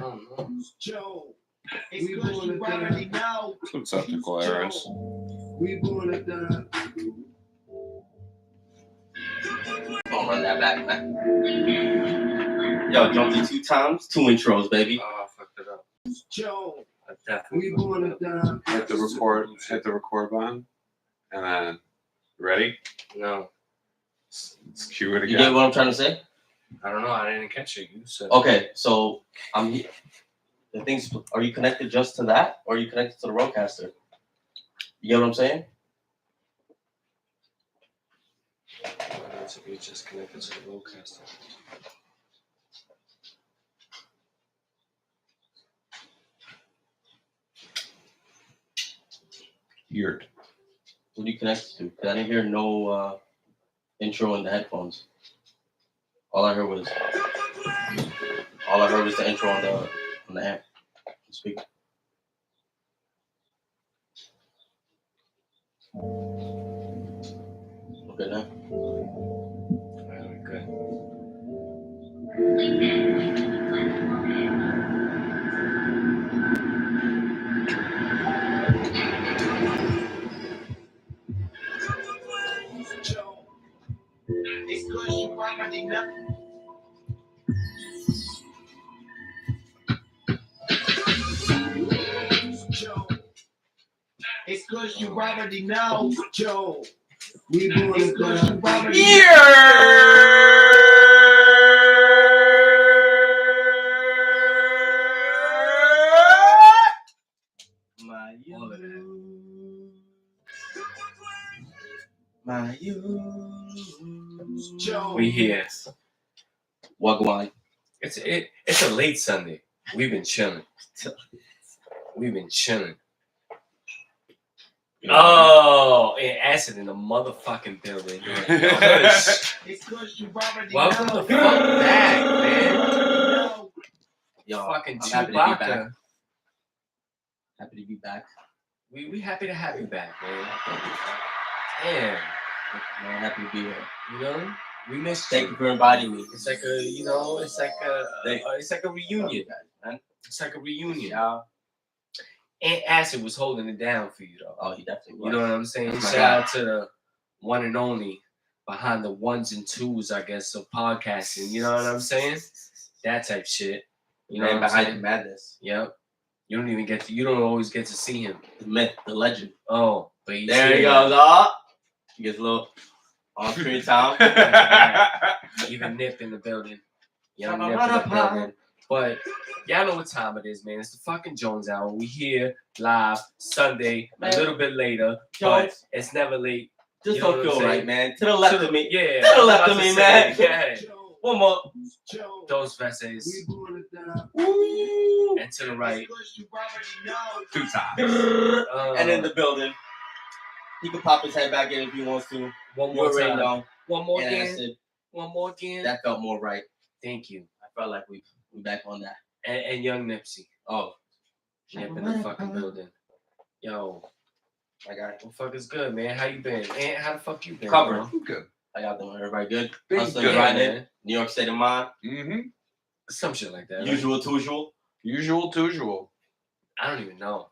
don't know. Joe. It's good you already know. Some technical errors. We born it down. Don't run that back, man. Yo, jumped you 2 times, 2 intros, baby. Oh, I fucked it up. Joe. I definitely We born it down. Hit the record button, and then ready? No. Let's cue it You again. get what I'm trying to say? I don't know. I didn't catch it. You said. Okay, so the things. Are you connected just to that, or are you connected to the roadcaster? You get what I'm saying? To be just connected to the roadcaster. Weird. What are you connected to? Because I didn't hear no intro in the headphones. All I heard was the intro on the amp. The speaker. Okay, now. Very good. Joe. It's good you already know. Joe. It's good you already know. Joe. We born it down. All of that. My you. Joe. We here. Wagwan. It's a late Sunday. We've been chilling. Oh, and acid in the motherfucking building. It's good you already Welcome know. the fuck back, man. Yo, Fucking I'm happy to be back. Chewbacca. Happy to be back. We happy to have you back, man. Damn. Man, happy to be here. You know? We missed Thank you. you for inviting me. It's like a, you know, it's like a reunion. Man. It's like a reunion. Yeah. And Acid was holding it down for you, though. Oh, he definitely was. You know what I'm saying? That's my Shout guy. out to the one and only behind the ones and twos, I guess, of podcasting. You know what I'm saying? That type shit. You know Man what I'm behind the saying? madness. Yep. You don't always get to see him. The myth, the legend. Oh, but he's There he here. goes. Oh, he gets a little on-screen time. Even Nip in the building. Young Nip in the building. But y'all know what time it is, man. It's the fucking Jones Hour. We here live Sunday, Man. a little bit later, Jones. but it's never late. Just You know don't what I'm feel saying? right, man. To the left of me. Yeah. To the left I of was me, about to man. say, yeah. One more. Joe. Those verses. We born it down. Woo. And to the right. It's good you already know. 2 times. And in the building. He can pop his head back in if he wants to. one You more already time. know. One more And I again. said, One more again. that felt more right. Thank you. I felt like we back on that. And young Nipsey. Oh. Nip in the fucking building. Yo. My guy. What the fuck is good, man? How you been? And how the fuck you been? Covered. bro? Good. How y'all doing? Everybody good? Big Hustling, good, grinding. man. New York State of Mind. Mm-hmm. Some shit like that. Right? Usual to usual. Usual to usual. I don't even know.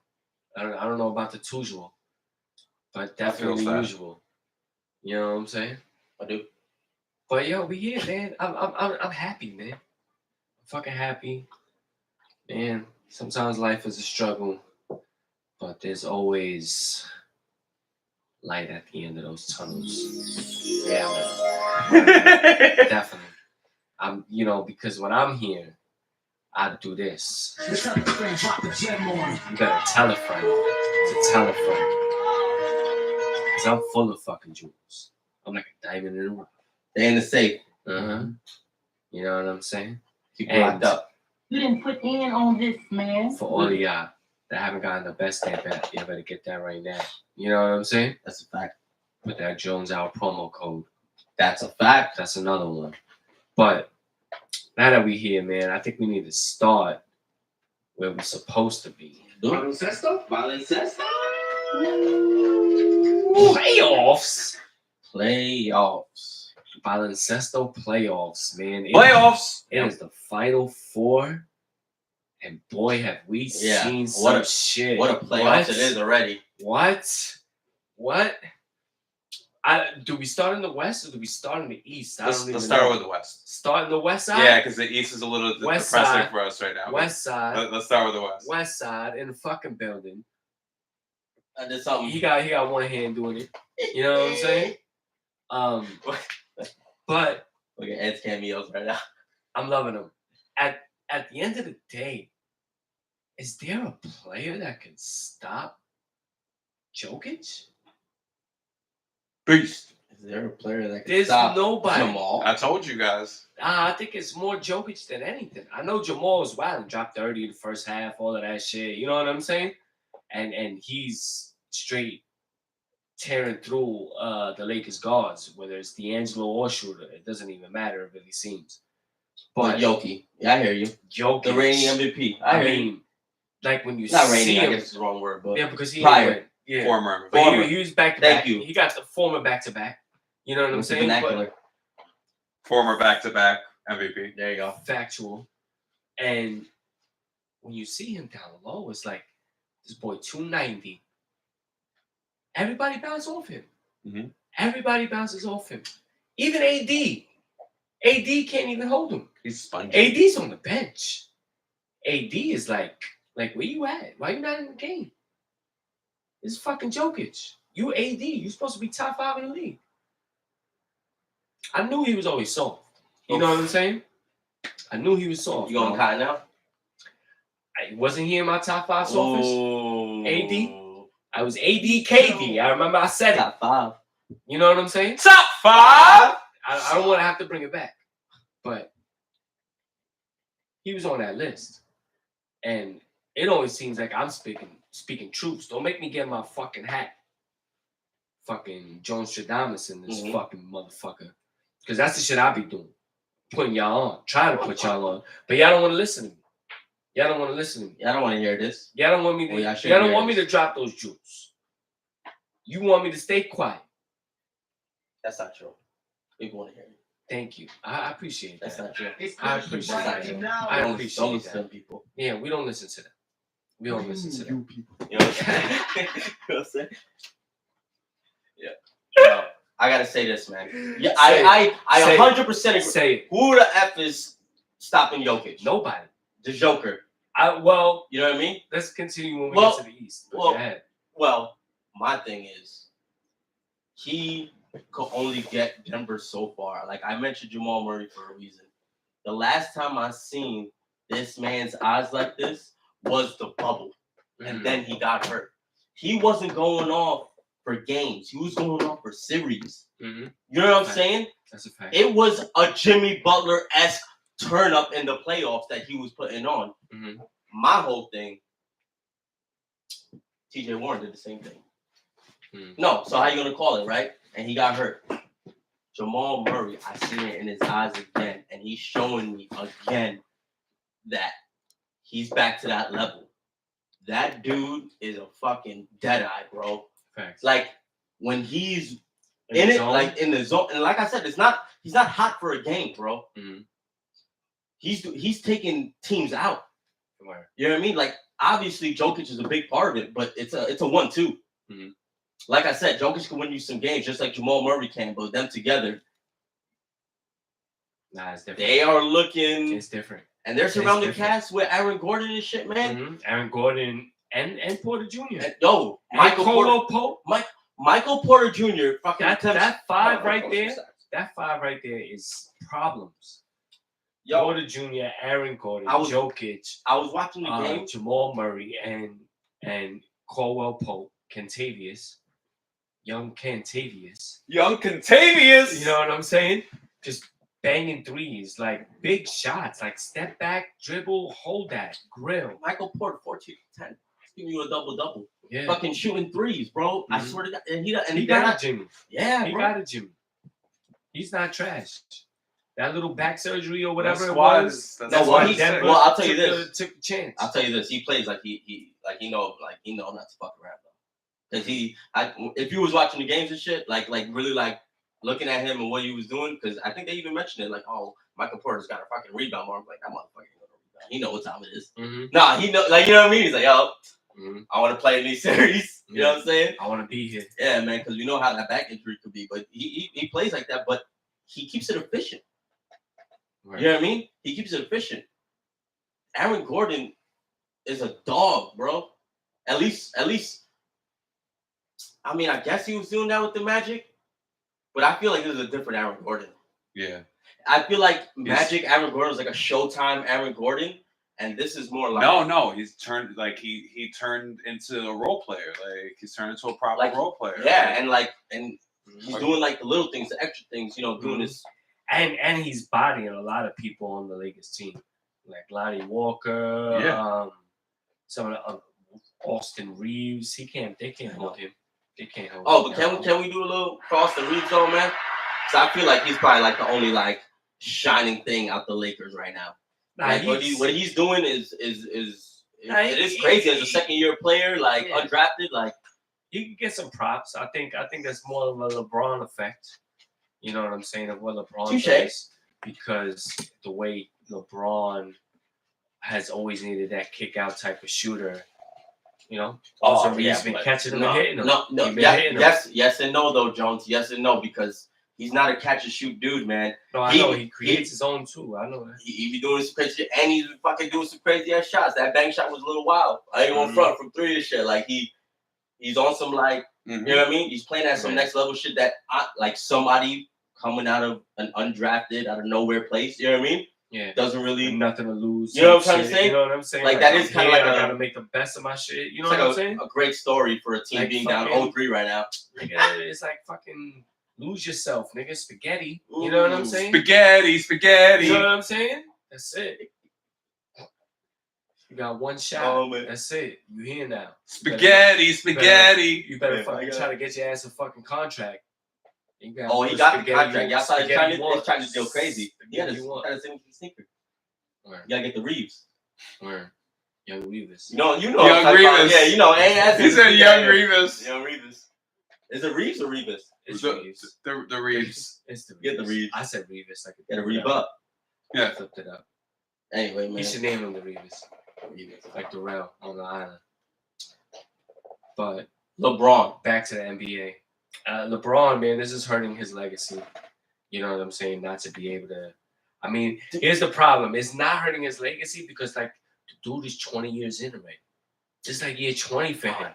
I don't know about the usual, but I feel definitely that. usual. You know what I'm saying? I do. But yo, we here, man. I'm happy, man. I'm fucking happy, man. Sometimes life is a struggle, but there's always light at the end of those tunnels. Yeah, man. Definitely. Because when I'm here, I do this. You gotta tell a friend to tell a friend. Because I'm full of fucking jewels. I'm like a diamond in the rough. They in the safe. Uh-huh. You know what I'm saying? Keep And locked up. You didn't put in on this, man. for all of y'all that haven't gotten the best stamp app, you better get that right now. You know what I'm saying? That's a fact. With that Jones Hour promo code. That's a fact. That's another one. But now that we here, man, I think we need to start where we're supposed to be. Baloncesto? Baloncesto? Playoffs. Baloncesto playoffs, man. Playoffs. It is the Final Four, And boy, have we Yeah, seen what some a- shit. What a playoffs it is already. What? Do we start in the West or do we start in the East? Let's start with the West. Start in the West side? Yeah, because the East is a little West depressing side. for us right now. West side. Let's start with the West. West side in the fucking building. And there's something. He got one hand doing it. You know what I'm saying? But Look at Ed's cameos right now. I'm loving him. At the end of the day, is there a player that can stop Jokic? Beast. Is there a player that can There's stop nobody. Jamal? I told you guys. I think it's more Jokic than anything. I know Jamal is wild and dropped 30 in the first half, all of that shit. You know what I'm saying? And he's straight tearing through the Lakers guards, whether it's D'Angelo or Shooter. It doesn't even matter, it really seems. But Yoki. Yeah, I hear you. Jokic. The reigning MVP. I hear you. like when you Not see reigning, I him. guess it's the wrong word, but Yeah, because he prior. went. Yeah. Former. But Former. he was back to Thank back. you. He got the former back to back. You know what I'm with the saying? vernacular. Former back-to-back MVP. There you go. Factual. And when you see him down low, it's like this boy 290. Everybody bounces off him. Mhm. Everybody bounces off him. Even AD. AD can't even hold him. He's spongy. AD's on the bench. AD is like where you at? Why you not in the game? This is fucking Jokic. You AD. You supposed to be top 5 in the league. I knew he was always soft. You know what I'm saying? I knew he was soft. You going bro. Cotton now? Wasn't he in my top 5 softest? Ooh. AD? I was AD KD. I remember I said it. Top 5. You know what I'm saying? Top 5. I don't want to have to bring it back. But he was on that list. And it always seems like I'm speaking truths. Don't make me get my fucking hat. Fucking Joan Stradamus in this fucking motherfucker. Because that's the shit I be doing. Putting y'all on. Trying to put y'all on. But y'all don't want to listen to me. Y'all don't want to listen to me. Yeah, I don't want to hear this. Y'all don't want me to, Well, y'all don't want me to drop those jewels. You want me to stay quiet. That's not true. People want to hear you. Thank you. I appreciate That's that. not true. I appreciate that. I Don't appreciate listen to that. people. Yeah, we don't listen to that. We don't listen to that. You know what I'm saying? Yeah. I gotta say this, man. Yeah, I 100% agree. Say it. Who the F is stopping Jokic? Nobody. The Joker. You You know what I mean? let's continue when we Well, get to the East. But well, go ahead. Well, my thing is, he could only get Denver so far. Like I mentioned Jamal Murray for a reason. The last time I seen this man's eyes like this was the bubble. And then he got hurt. He wasn't going off for games. He was going off for series. Mhm. You know what I'm saying? That's a fact. It was a Jimmy Butler-esque turn up in the playoffs that he was putting on. Mhm. My whole thing, TJ Warren did the same thing. No, so how you gonna call it, right? And he got hurt. Jamal Murray, I see it in his eyes again, and he's showing me again that he's back to that level. That dude is a fucking deadeye, bro. Facts. Like when he's in it, zone? like in the zone, and like I said, he's not hot for a game, bro. Mhm. He's taking teams out. Where? You know what I mean? Like obviously, Jokic is a big part of it, but it's a 1-2. Mhm. Like I said, Jokic can win you some games just like Jamal Murray can, but them together, Nah, it's different. they are looking. It's different. And they're surrounding different. cast with Aaron Gordon and shit, man. Mhm. Aaron Gordon and Porter Jr. And, yo, Michael Pope. Michael Porter Jr. fucking That five right there. That 5 right there is problems. Yo, Porter Jr., Aaron Gordon, I was- Jokic, I was watching the game. Jamal Murray, and Caldwell Pope, Kentavious, young Kentavious. Young Contavious. You know what I'm saying? Just banging threes, like big shots, like step back, dribble, hold that, grill. Michael Porter, 14-10. He's giving you a double-double. Yeah, Fucking shooting threes, bro. I Mhm. swear to God. And he they're got not. a Jimmy. Yeah, He bro. got a Jimmy. He's not trash. That little back surgery or whatever it squad was. is- that's No, why well, he's he's- sick. well, I'll tell you Took the chance. I'll tell you this. He plays like he know not to fuck around though. Cause if you was watching the games and shit, like really like looking at him and what he was doing, because I think they even mentioned it, like, oh, Michael Porter's got a fucking rebound more. I'm like, that motherfucker ain't gonna rebound. he know what time it is. Mm-hmm. Nah, he know, like, you know what I mean? He's like, yo, Mm-hmm. I want to play in these series. You know what I'm saying? I want to be here. Yeah, man, because we know how that back injury could be. But he plays like that, but he keeps it efficient. Right. You know what I mean? He keeps it efficient. Aaron Gordon is a dog, bro. At least, I mean, I guess he was doing that with the Magic, but I feel like this is a different Aaron Gordon. Yeah. I feel like Magic Aaron Gordon is like a Showtime Aaron Gordon, and this is more like No, he's turned like he turned into a role player. Like he's turned into a proper role player. Yeah, and he's doing like the little things, the extra things, you know, doing this. And he's bodying a lot of people on the Lakers team, like Lonnie Walker, some of the Austin Reeves. They can't hold him. They can't hold him. Oh, but can we do a little cross the Reeves though, man? Because I feel like he's probably like the only like shining thing out the Lakers right now. Nah, like what he's doing is it is crazy as a second-year player, like undrafted, like you can get some props. I think that's more of a LeBron effect. You know what I'm saying? Of what LeBron does, because the way LeBron has always needed that kick-out type of shooter. You know, he's been catching him and hitting him. Yes and no though, Jones. Yes and no, because he's not a catch and shoot dude, man. No, I know he creates his own too. I know that. He be doing some crazy shit, and he's fucking doing some crazy ass shots. That bank shot was a little wild. I ain't going front from three and shit. Like he's on some like you know what I mean. He's playing at some next level shit that like somebody coming out of an undrafted out of nowhere place. You know what I mean? Yeah, doesn't really nothing to lose. You know what I'm trying to say? You know what I'm saying? Like that is kind of like I gotta make the best of my shit. You know what like I'm saying? A great story for a team like being down 0-3 right now. Nigga, it's like fucking lose yourself, nigga. Spaghetti. You know what I'm saying? Spaghetti. You know what I'm saying? That's it. You got one shot. Oh, man. That's it. You here now. Spaghetti. You better fucking try to get your ass a fucking contract. He got the contract. Y'all saw his Chinese deal crazy. He had his sneaker. Where? You gotta get the Reeves. Where? Young Reeves. You know. Young Reeves. Yeah, you know. He said Young Reeves. Young Reeves. Is it Reeves or Reeves? It's Reeves. The Reeves. It's the Reeves. Get the Reeves. I said Reeves. I could get a Reeve up. Yeah. I flipped it up. Anyway, man. You should name him the Reeves. Like the rail on the island. But LeBron. Back to the NBA. LeBron, man, this is hurting his legacy. You know what I'm saying? Not to be able to. I mean, here's the problem. It's not hurting his legacy because, like, the dude is 20 years in already. It's like year 20 for him.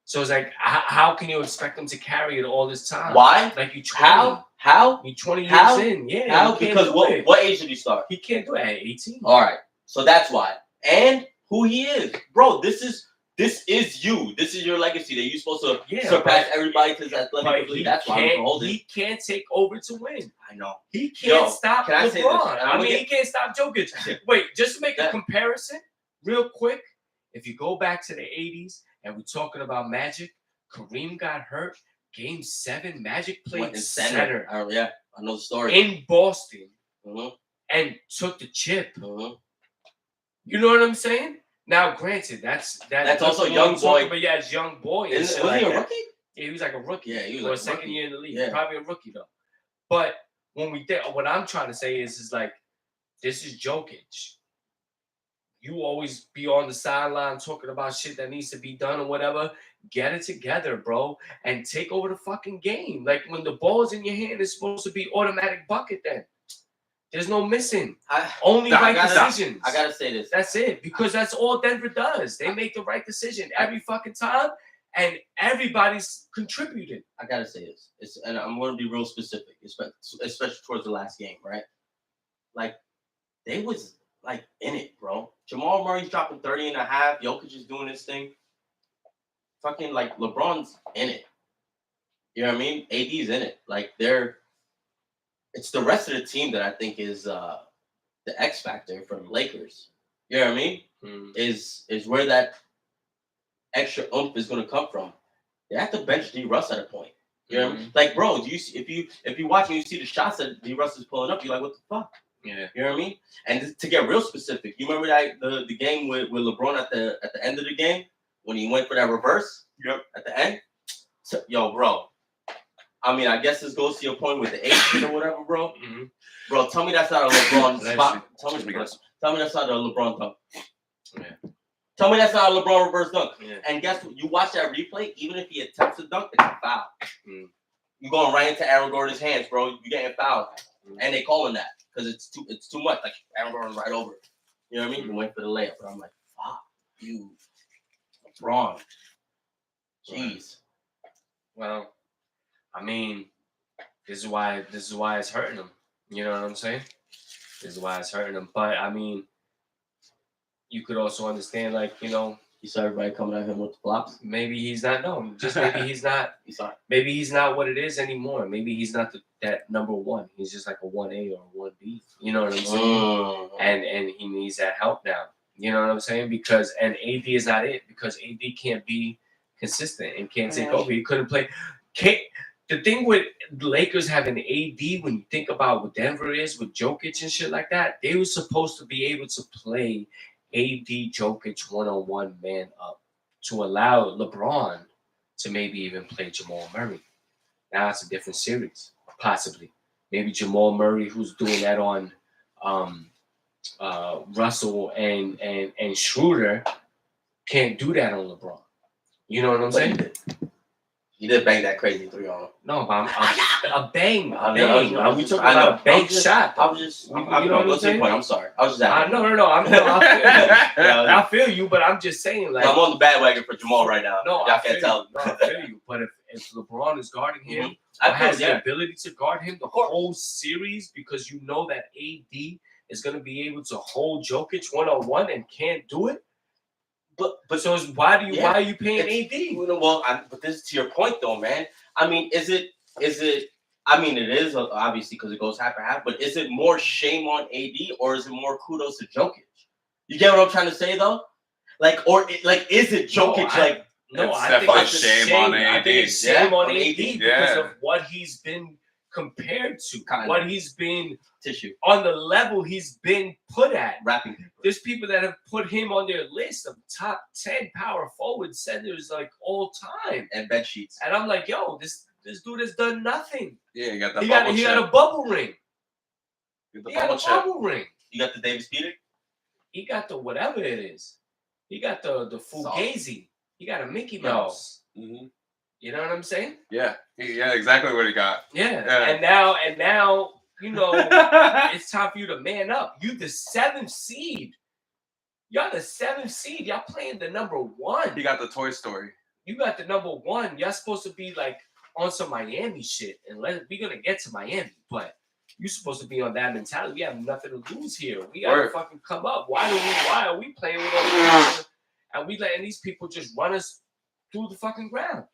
So it's like, how can you expect him to carry it all this time? Why? Like, you 20. How? You 20 years in. Yeah. How? Because what age did he start? He can't do it at 18. All right. So that's why. And who he is. Bro, this is you. This is your legacy that you're supposed to surpass everybody to that level. That's why he can't take over to win. I know. He can't stop can I LeBron. say this? I mean, he can't stop Jokic. Wait, just to make a comparison, real quick, if you go back to the 80s and we're talking about Magic, Kareem got hurt. Game 7, Magic played center. Yeah, I know the story. In Boston and took the chip. You know what I'm saying? Now, granted, that's also young boy. But yeah, it's young boy. Was he a rookie? Yeah, he was like a rookie. Yeah, he was like a second rookie. year in the league. Yeah. Probably a rookie though. But what I'm trying to say is like, this is Jokic. You always be on the sideline talking about shit that needs to be done or whatever. Get it together, bro, and take over the fucking game. Like when the ball's in your hand, it's supposed to be automatic bucket. Then there's no missing. Only right decisions. I gotta say this. That's it, because that's all Denver does. They make the right decision every fucking time, and everybody's contributing. I gotta say this. And I'm gonna be real specific, especially towards the last game, right? Like they was like in it, bro. Jamal Murray's dropping 30 and a half. Jokic is doing his thing. Fucking like LeBron's in it. You know what I mean? AD's in it. Like it's the rest of the team that I think is the X factor for the Lakers. You know what I mean? Is where that extra oomph is gonna come from. They have to bench D Russ at a point. You know what I mean? Like, bro, do you see, if you watch and you see the shots that D Russ is pulling up, you're like, what the fuck? Yeah. You know what I mean? And to get real specific, you remember that the game with LeBron at the end of the game when he went for that reverse? Yep. At the end? So, yo, bro. I mean, I guess this goes to your point with the 8 or whatever, bro. Bro, tell me that's not a LeBron spot. Tell Tell me that's not a LeBron dunk. Yeah. Tell me that's not a LeBron reverse dunk. Yeah. And guess what? You watch that replay, even if he attempts to dunk, it's a foul. Mm. You're going right into Aaron Gordon's hands, bro. You're getting fouled. Mm. And they calling that because it's too much. Like Aaron Gordon's right over it. You know what I mean? You went for the layup, but I'm like, fuck you, LeBron. Jeez. Well, I mean, this is why it's hurting him. You know what I'm saying? This is why it's hurting him. But I mean, you could also understand, like, you know, You saw everybody coming at him with the flops. maybe he's not. No, just maybe he's not. You saw it. Maybe he's not what it is anymore. Maybe he's not that number one. He's just like a 1A or a 1B. You know what I'm saying? And he needs that help now. You know what I'm saying? Because AD is not it. Because AD can't be consistent and can't take over. He couldn't play. The thing with the Lakers having AD, when you think about what Denver is with Jokic and shit like that, they were supposed to be able to play AD Jokic one-on-one man up to allow LeBron to maybe even play Jamal Murray. Now it's a different series, possibly. Maybe Jamal Murray, who's doing that on Russell and Schroeder, can't do that on LeBron. You know what I'm saying? He did bang that crazy 3 on him. No, but a bang. We talking I know. about a bank shot. I was just, You know I'm what I'm going to the saying? point. I'm sorry. I was just asking. No. I feel you, but I'm just saying, like, I'm on the bandwagon for Jamal right now. no, Y'all I can't feel tell. you. No, I feel you. But if LeBron is guarding him, or I has feel, the ability to guard him the whole series, because you know that AD is going to be able to hold Jokic one-on-one and can't do it. But so why are you paying AD? Well, but this is to your point, though, man. I mean, is it? I mean, it is obviously because it goes half and half. But is it more shame on AD or is it more kudos to Jokic? You get what I'm trying to say, though? Like, is it Jokic? No, It's I think definitely it's shame on I AD. think it's shame on AD AD, because of what he's been compared to, what he's been Tissue on the level he's been put at. wrapping paper. There's people that have put him on their list of top 10 power forward centers like all time, And bed sheets. and I'm like, yo, this dude has done nothing. Yeah, you got that He bubble got a chip. bubble ring. Get the He got bubble a chip. bubble ring. You got the Davis Peter? He got the whatever it is. He got the Fugazi. He got a Mickey Mouse. Mhm. You know what I'm saying? Yeah, exactly what he got. Yeah. Yeah. And now, you know, it's time for you to man up. You the 7th seed. Y'all the 7th seed. Y'all playing the number 1. He got the Toy Story. You got the number 1. Y'all supposed to be like on some Miami shit. And we're gonna get to Miami, but you supposed to be on that mentality. We have nothing to lose here. We gotta fucking come up. Why are we playing with all these people? And we letting these people just run us through the fucking ground?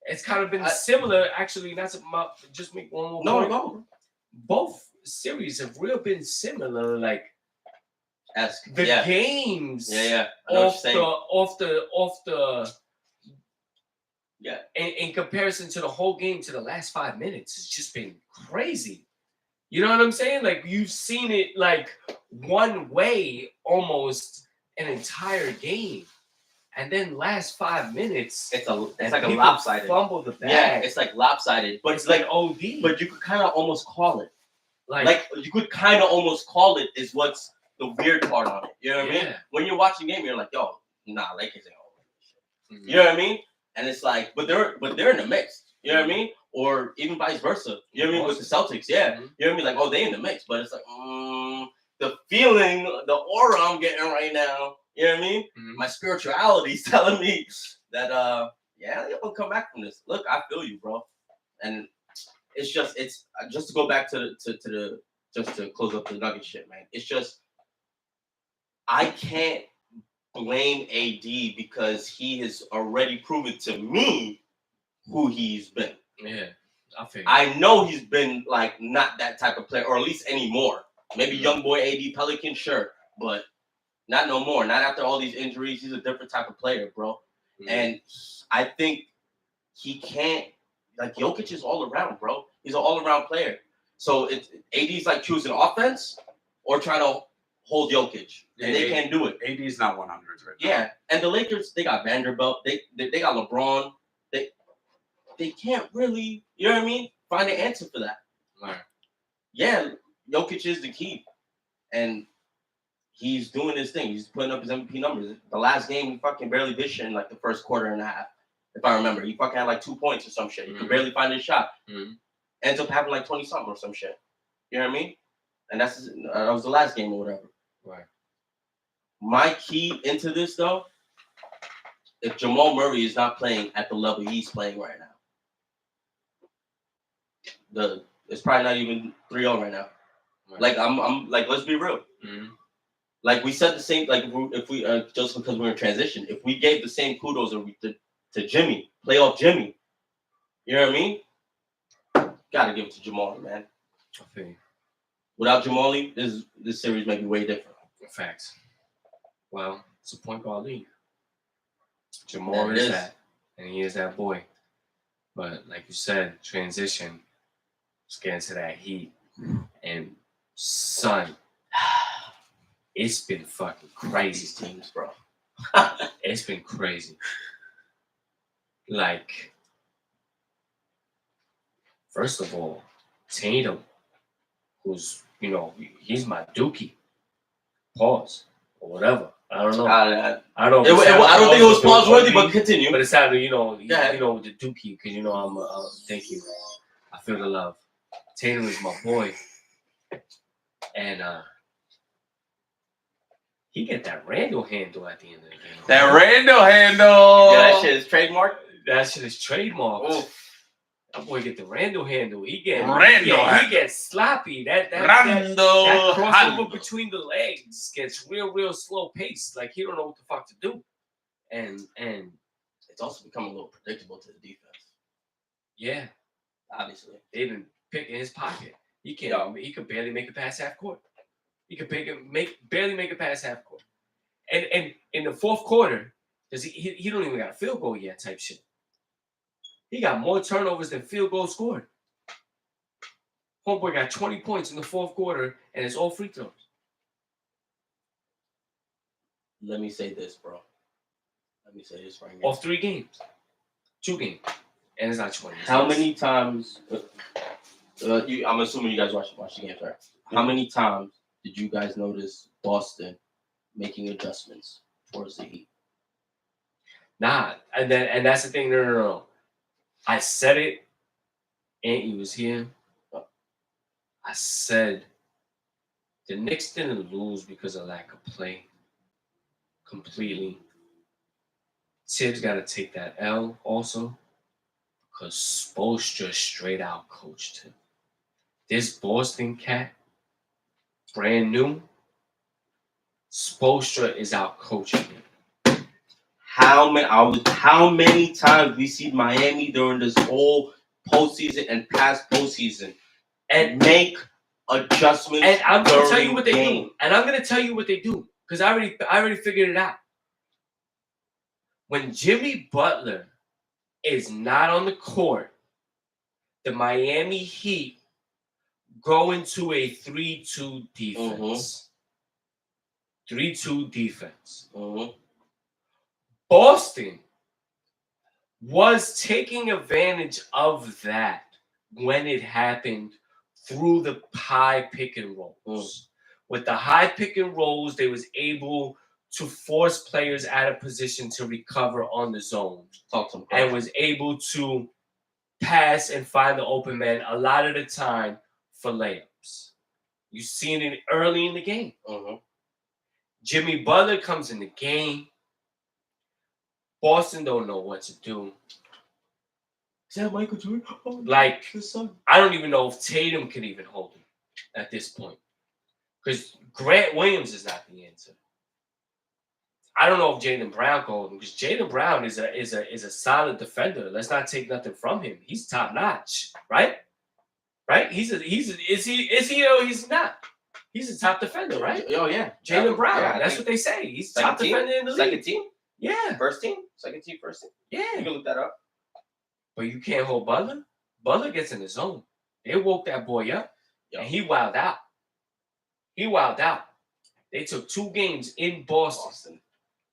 It's kind of been similar, actually. Not to just make one more point. No. Both series have really been similar, like the Yeah. games. Yeah. I know what you're off the. Yeah. In comparison to the whole game, to the last 5 minutes, it's just been crazy. You know what I'm saying? Like, you've seen it like one way almost an entire game. And then last 5 minutes, it's like a people lopsided. Fumble the bag. Yeah, it's like lopsided, but it's like OD. But you could kind of almost call it. Like You could kind of almost call it is what's the weird part on it. You know what I mean? Yeah. When you're watching the game, you're like, yo, nah, Lakers ain't all that shit. Mhm. You know what I mean? And it's like, but they're in the mix. You know what I mean? Or even vice versa. You know what I mean? With the Celtics, yeah. Mhm. You know what I mean? Like, oh, they in the mix, but it's like, the feeling, the aura I'm getting right now. You know what I mean? Mhm. My spirituality is telling me that they're gonna come back from this. Look, I feel you, bro. And it's just to go back to close up the Nugget shit, man. It's just I can't blame AD because he has already proven to me who he's been. Yeah, I feel you. I know he's been like not that type of player, or at least anymore. Maybe young boy AD Pelican, sure, but not no more. Not after all these injuries. He's a different type of player, bro. Mhm. And I think he can't. Like Jokic is all around, bro. He's an all around player. So AD's like choosing offense or trying to hold Jokic, and they can't do it. AD's not 100 right now. Yeah, and the Lakers, they got Vanderbilt. They got LeBron. They can't really, you know what I mean, find an answer for that. Right. Yeah, Jokic is the key, and he's doing his thing. He's putting up his MVP numbers. The last game, he fucking barely did shit in like the first quarter and a half. If I remember, he fucking had like 2 points or some shit. He could barely find his shot. Ends up having like 20 something or some shit. You know what I mean? And that was the last game or whatever. Right. My key into this though, if Jamal Murray is not playing at the level he's playing right now, it's probably not even 3-0 right now. Right. Like I'm like, let's be real. Like we said the same. Like if we just because we're in transition, if we gave the same kudos to Jimmy, playoff Jimmy, you know what I mean? Gotta give it to Jamal, man. I feel you. Without Jamali, this series may be way different. Facts. Well, it's a point guard league. Jamal is that, and he is that boy. But like you said, transition. Let's get into that heat. And son, it's been fucking crazy. These teams, bro. It's been crazy. Like, first of all, Tatum, who's, he's my dookie. Pause. Or whatever. I don't know. I don't know. I don't think it was pause worthy, but continue. But it's time to, with the dookie, because, I'm, thank you. I feel the love. Tatum is my boy. And he get that Randall handle at the end of the game. That Randall handle. Yeah, that shit is trademark. That shit is trademark. Oof. That boy get the Randall handle. He gets sloppy. That crossover between the legs gets real slow paced. Like he don't know what the fuck to do. And it's also become a little predictable to the defense. Yeah. Obviously. They've been picking his pocket. He could barely make it past half court. He could barely make it past half court. And in the fourth quarter, because he don't even got a field goal yet type shit. He got more turnovers than field goals scored. Homeboy got 20 points in the fourth quarter, and it's all free throws. Let me say this, bro. Let me say this right now. Off 3 games. 2 games. And it's not 20. How many times... I'm assuming you guys watch the games, right? How many times did you guys notice Boston making adjustments towards the Heat? Nah. And that's the thing. No. I said it. Ant, was here. I said the Knicks didn't lose because of lack of play. Completely. Tibbs got to take that L also because Spoelstra straight out coached him. This Boston cat, brand new, Spoelstra is out coaching him. How many times we see Miami during this whole postseason and past postseason and make adjustments? And I'm gonna tell you what they do. And I'm gonna tell you what they do because I already figured it out. When Jimmy Butler is not on the court, the Miami Heat go into a 3-2 defense. 3-2 defense. Boston was taking advantage of that when it happened through the high pick and rolls. With the high pick and rolls, they was able to force players out of position to recover on the zone. And was able to pass and find the open man a lot of the time for layups. You seen it early in the game. Jimmy Butler comes in the game. Boston don't know what to do. Is that Michael Jordan? Like, I don't even know if Tatum can even hold him at this point. Because Grant Williams is not the answer. I don't know if Jaylen Brown can hold him because Jaylen Brown is a solid defender. Let's not take nothing from him. He's top notch, right? Right? Is he or he's not? He's a top defender, right? Oh yeah, Jaylen Brown. Yeah, that's what they say. He's top defender in the league. Second team. Yeah. First team? Second team, first team? Yeah. You can look that up. But you can't hold Butler. Butler gets in the zone. They woke that boy up, and he wilded out. They took 2 games in Boston.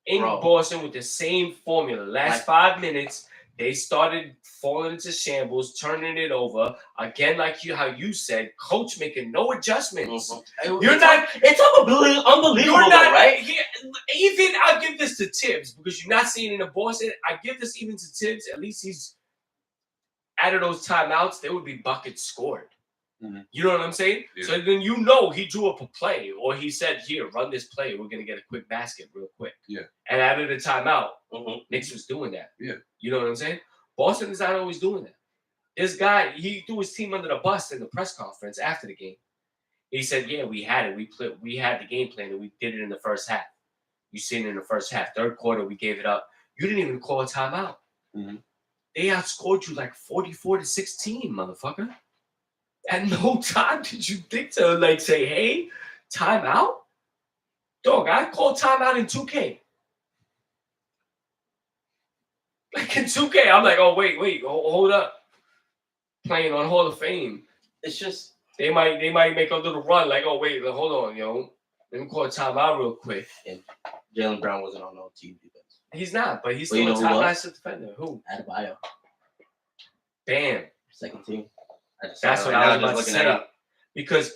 Boston with the same formula. Last 5 minutes, They started falling into shambles, turning it over again, like how you said. Coach making no adjustments. It's unbelievable, You're not though, right? Even I'll give this to Tibbs because you're not seeing it in Boston. I give this even to Tibbs. At least he's out of those timeouts. There would be buckets scored. Mhm. You know what I'm saying? Yeah. So then he drew up a play, or he said, "Here, run this play. We're gonna get a quick basket real quick." Yeah. And out of the timeout, Mm-hmm. Knicks was doing that. Yeah. You know what I'm saying? Boston is not always doing that. This guy, he threw his team under the bus in the press conference after the game. He said, "Yeah, we had it. We had the game plan, and we did it in the first half. You seen it in the first half. Third quarter, we gave it up. You didn't even call a timeout. Mm-hmm. They outscored you like 44-16, motherfucker. At no time did you think to like say, hey, timeout? Dog, I called timeout in 2K. Like in 2K, I'm like, oh, wait, hold up. Playing on Hall of Fame. It's just They might make a little run, like, oh, wait, hold on, yo. Let me call a timeout real quick. And Jaylen Brown wasn't on no team defense. He's not, but he's Well, still you a know who top was? 9 defender. Who? Adebayo, Damn. second team. That's what I was about to say. Because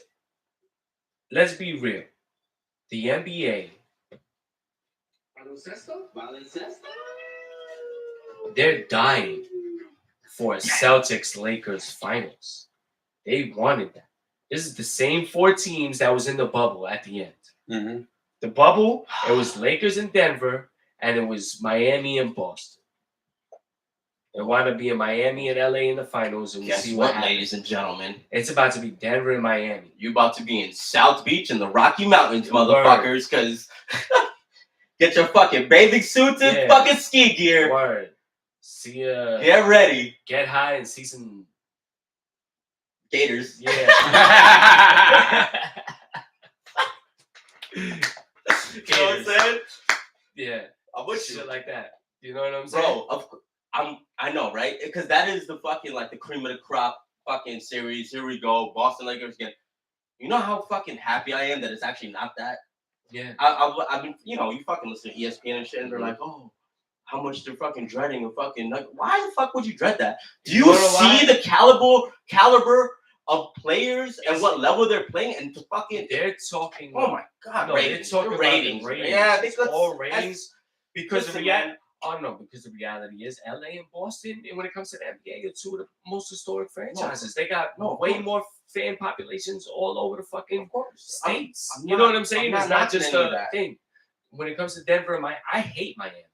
let's be real. The NBA, they're dying for a Celtics-Lakers finals. They wanted that. This is the same 4 teams that was in the bubble at the end. Mm-hmm. The bubble, it was Lakers and Denver, and it was Miami and Boston. It wound up being Miami and LA in the finals, and we'll Guess see what, happens. ladies and gentlemen? It's about to be Denver and Miami. You about to be in South Beach in the Rocky Mountains, motherfuckers, because get your fucking bathing suits and fucking ski gear. Word. See ya. Get ready. Get high and see some Gators. Yeah. You know what I'm saying? Yeah. I'm with Shit you. like that. You know what I'm saying? Bro, I know, right? Because that is the fucking, like, the cream of the crop fucking series. Here we go. Boston Lakers again. You know how fucking happy I am that it's actually not that? Yeah. I've been, you know, you fucking listen to ESPN and shit, and they're like, oh, how much they're fucking dreading and fucking, like, why the fuck would you dread that? Do you see the caliber of players and what level they're playing and to fucking... They're talking... Oh, my God, no, ratings. They're talking ratings. Ratings. Yeah, it's because... all ratings. Because listen, the reality... Oh, no, because the reality is LA and Boston, and when it comes to the NBA, are 2 of the most historic franchises. They got way more fan populations all over the fucking states. You know what I'm saying? It's not just a thing. When it comes to Denver and Miami, I hate Miami.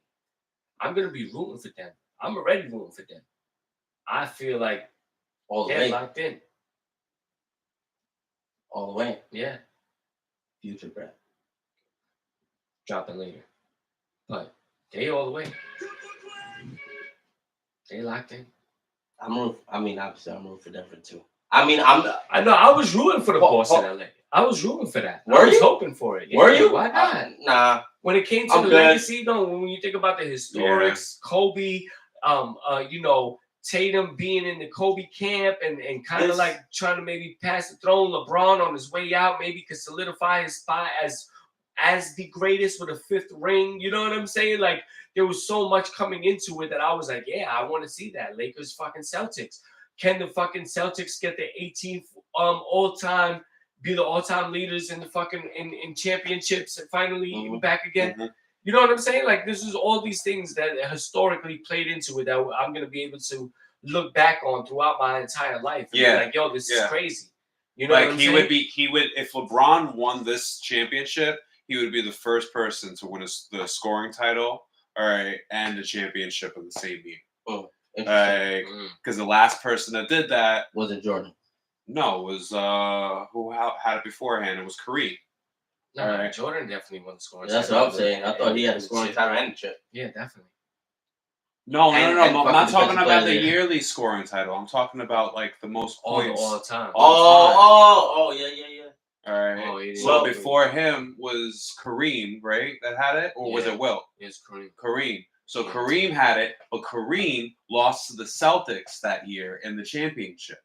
I'm going to be rooting for them. I'm already rooting for them. I feel like they're locked in. All the way. Yeah. Future breath. Drop it later. But they all the way. They locked in. Obviously, I'm rooting for Denver too. I know. I was rooting for the Boston LA. I was rooting for that. Were I was you hoping for it. Yeah, were you? Why not? Nah. When it came to the legacy, though, when you think about the historics, Kobe, you know, Tatum being in the Kobe camp and kind of like trying to maybe pass the throne, LeBron on his way out, maybe could solidify his spot as the greatest with a 5th ring. You know what I'm saying? Like, there was so much coming into it that I was like, yeah, I want to see that. Lakers fucking Celtics. Can the fucking Celtics get the 18th all-time, be the all-time leaders in the fucking in championships and finally back again? Mm-hmm. You know what I'm saying? Like, this is all these things that historically played into it that I'm going to be able to look back on throughout my entire life. And be like, yo, this is crazy. You know, like he would if LeBron won this championship, he would be the first person to win the scoring title, all right, and the championship in the same year. Oh, because the last person that did that wasn't Jordan. No, it was who had it beforehand. It was Kareem. No, Jordan definitely won the scoring. That's what I'm saying. I thought he had a scoring title and a chip. Yeah, definitely. No. I'm not talking about the yearly scoring title. I'm talking about like the most points all time. Oh, yeah. All right. So before him was Kareem, right? That had it, or was it Wilt? It's Kareem. Kareem. So Kareem had it, but Kareem lost to the Celtics that year in the championship.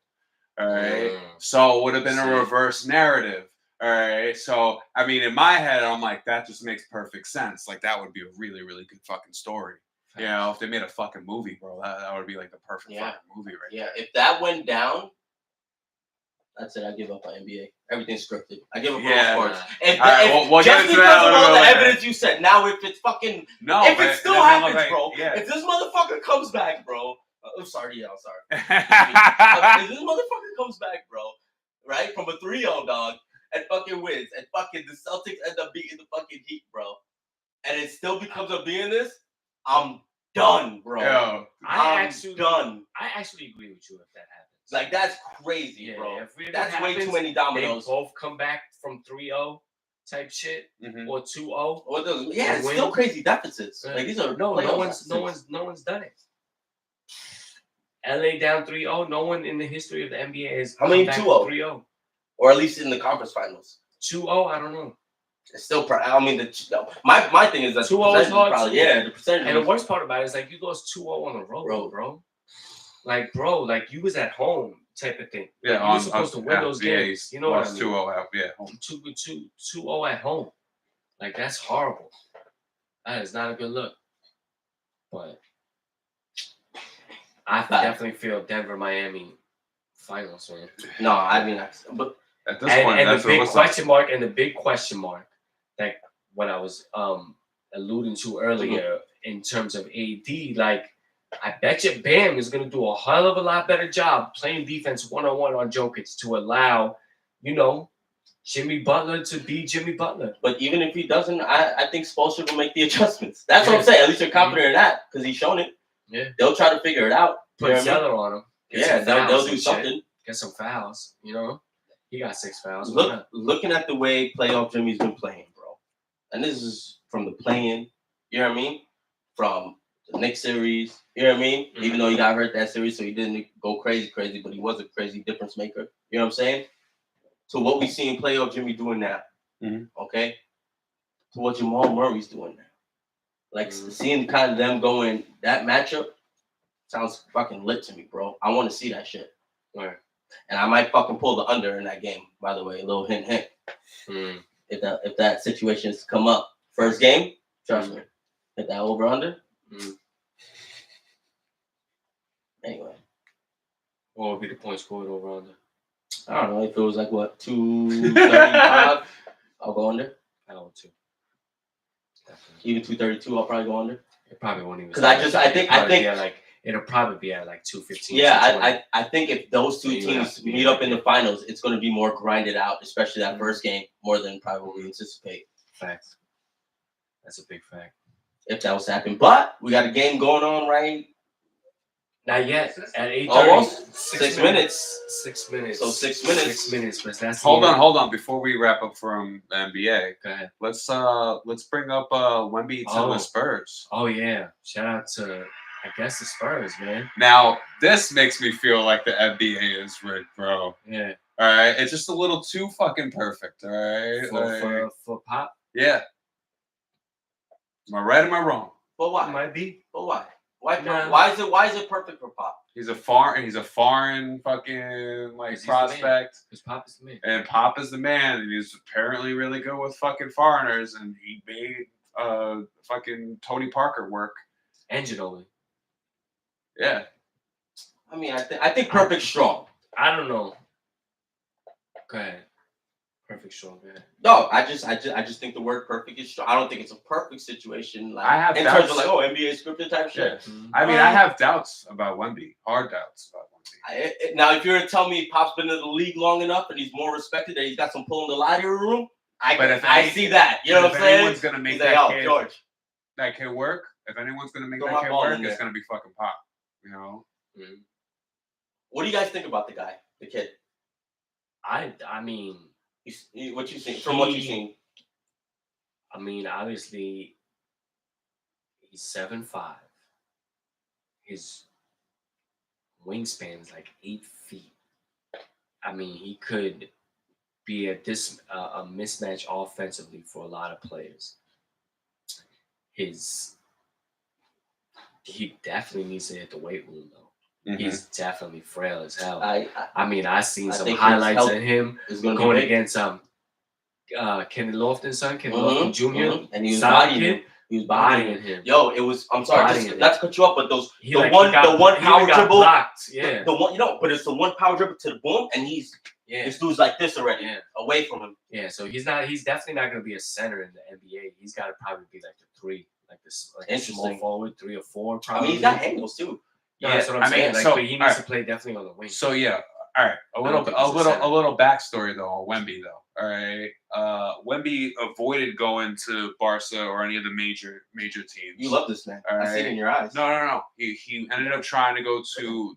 All right. So it would have been a reverse narrative. All right. So, I mean, in my head, I'm like, that just makes perfect sense. Like, that would be a really, really good fucking story. You know, if they made a fucking movie, bro, that would be like the perfect Yeah. fucking movie right Yeah, if that went down, that's it. I give up on NBA. Everything's scripted. I give up Yeah. on sports. If, All right, if, we'll get just into because that of a all little the later. evidence you said, now if it's fucking, No, if but it still doesn't look happens, like- bro, yeah. if this motherfucker comes back, bro, I'm sorry, yeah, I'm sorry. If this motherfucker comes back, bro, right, from a 3-0 dog, and fucking wins, and fucking the Celtics end up beating the fucking Heat, bro, and it still becomes a being this, I'm done, bro. Yo, I'm done. I actually agree with you if that happens. Like, that's crazy, Yeah, bro. if it That's way happens, too many They dominoes. both come back from 3-0 type shit Mhm. or 2-0. Or those, yeah, it's win. still crazy deficits. Yeah. Like, these are No playoff one's deficits. done it. LA down 3-0. No one in the history of the NBA has How many come back 2-0? from 3-0. Or at least in the conference finals. 2-0, I don't know. It's still, I mean, my thing is that 2-0 is hard, probably, too. yeah, the percentage. And the worst part about it is like you lost 2-0 on the road, bro. Like, bro, like you was at home type of thing. yeah, Like, you were supposed to win those yeah, games. You know what I mean? 2-0 out, yeah. 2-0 at home. Like, that's horrible. That is not a good look. But I definitely feel Denver, Miami finals, man. No, I mean, but At this point, And that's the big what's question mark, that what I was alluding to earlier in terms of AD, like I bet you Bam is gonna do a hell of a lot better job playing defense 1-on-1 on Jokic to allow, Jimmy Butler to be Jimmy Butler. But even if he doesn't, I think Spoelstra will make the adjustments. That's what I'm saying. At least you're confident in that because he's shown it. Yeah. They'll try to figure it out. Put Zeller on him. Yeah, they'll do something. Get some fouls, He got 6 fouls. Looking at the way playoff Jimmy's been playing, bro, and this is from the play-in, you know what I mean? From the Knicks series, you know what I mean? Mm-hmm. Even though he got hurt that series, so he didn't go crazy, but he was a crazy difference maker. You know what I'm saying? To what we see in playoff Jimmy doing now, okay? To what Jamal Murray's doing now. Like, seeing kind of them going, that matchup sounds fucking lit to me, bro. I want to see that shit. Right. And I might fucking pull the under in that game, by the way. A little hint. If that situation's come up. First game, trust me. Hit that over under. Anyway. What would be the point scored over under? I don't know. If it was like, what, 235, I'll go under. I would too. Definitely. Even 232, I'll probably go under. It probably won't even. Because I think it'll probably be at like 215. Yeah, I think if those two So teams meet up in the finals, it's going to be more grinded out, especially that first game, more than probably what we anticipate. Facts. That's a big fact. If that was to happen. But we got a game going on right. Not yet. At 8:30. Almost 6 minutes. 6 minutes. So 6 minutes. 6 minutes, but that's Hold on. Before we wrap up from the NBA, go ahead. Let's bring up Wemby to the Spurs. Oh yeah. Shout out to I guess the Spurs, man. Now, this makes me feel like the NBA is rigged, bro. Yeah. All right. It's just a little too fucking perfect, all right? For Pop? Yeah. Am I right or am I wrong? But why? Might be. But why? Why? Nah. Why is it perfect for Pop? He's a foreign fucking prospect. Because Pop is the man. And Pop is the man, and he's apparently really good with fucking foreigners, and he made fucking Tony Parker work. And Ginobili. Yeah. I mean, I think perfect's strong. I don't know. Go ahead. Perfect strong, man. No, I just think the word perfect is strong. I don't think it's a perfect situation. Like I have in doubts. terms of like, NBA scripted type shit. Yeah. I mean, I have doubts about Wemby. Hard doubts about Wemby. Now, if you were to tell me Pop's been in the league long enough and he's more respected, that he's got some pull in the locker room, I see that. You know what I'm saying? If anyone's gonna make that kid work, if anyone's gonna make that kid work, it's gonna be fucking Pop. You know. Mm-hmm. What do you guys think about the guy, the kid? I mean, what you think from what you've seen? I mean, obviously, he's 7'5". His wingspan is like 8 feet. I mean, he could be a mismatch offensively for a lot of players. He definitely needs to hit the weight room though. Mm-hmm. He's definitely frail as hell. I mean, I seen some highlights of him going against Kenny Lofton's son, Kenny Lofton Jr. And he was bodying him. He was bodying bodying him. Yo, it was. I'm sorry, Bodying not to cut you up, but those He the like, one he got- power he even got dribble. blocked. Yeah. The one, but it's the one power dribble to the boom, and this dude's like this already, away from him. Yeah, so he's definitely not going to be a center in the NBA. He's got to probably be like the 3, like this, like a small forward, 3 or 4. Probably. I mean, he's got angles too. Yeah, that's what I'm saying. Like, but he needs to play definitely on the wing. So yeah, all right. A little backstory though on Wemby though. All right, Wemby avoided going to Barca or any of the major teams. You love this man. I see it in your eyes. No. He ended up trying to go to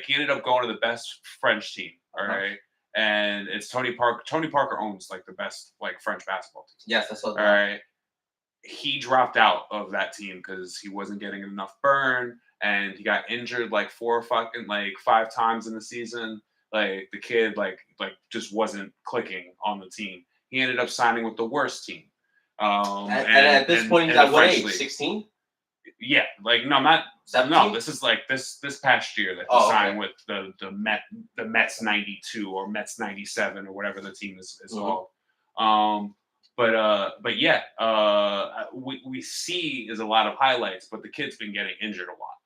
he ended up going to the best French team. All right, and it's Tony Parker. Tony Parker owns like the best like French basketball team. Yes, that's what. All right. He dropped out of that team because he wasn't getting enough burn, and he got injured like 5 times in the season. Like the kid, like just wasn't clicking on the team. He ended up signing with the worst team. At this point, he's at what age? 16. Yeah, like no, not 17? no. This is like this past year that he signed with the Mets 92 or Mets 97 or whatever the team is called. But yeah, we see is a lot of highlights, but the kid's been getting injured a lot.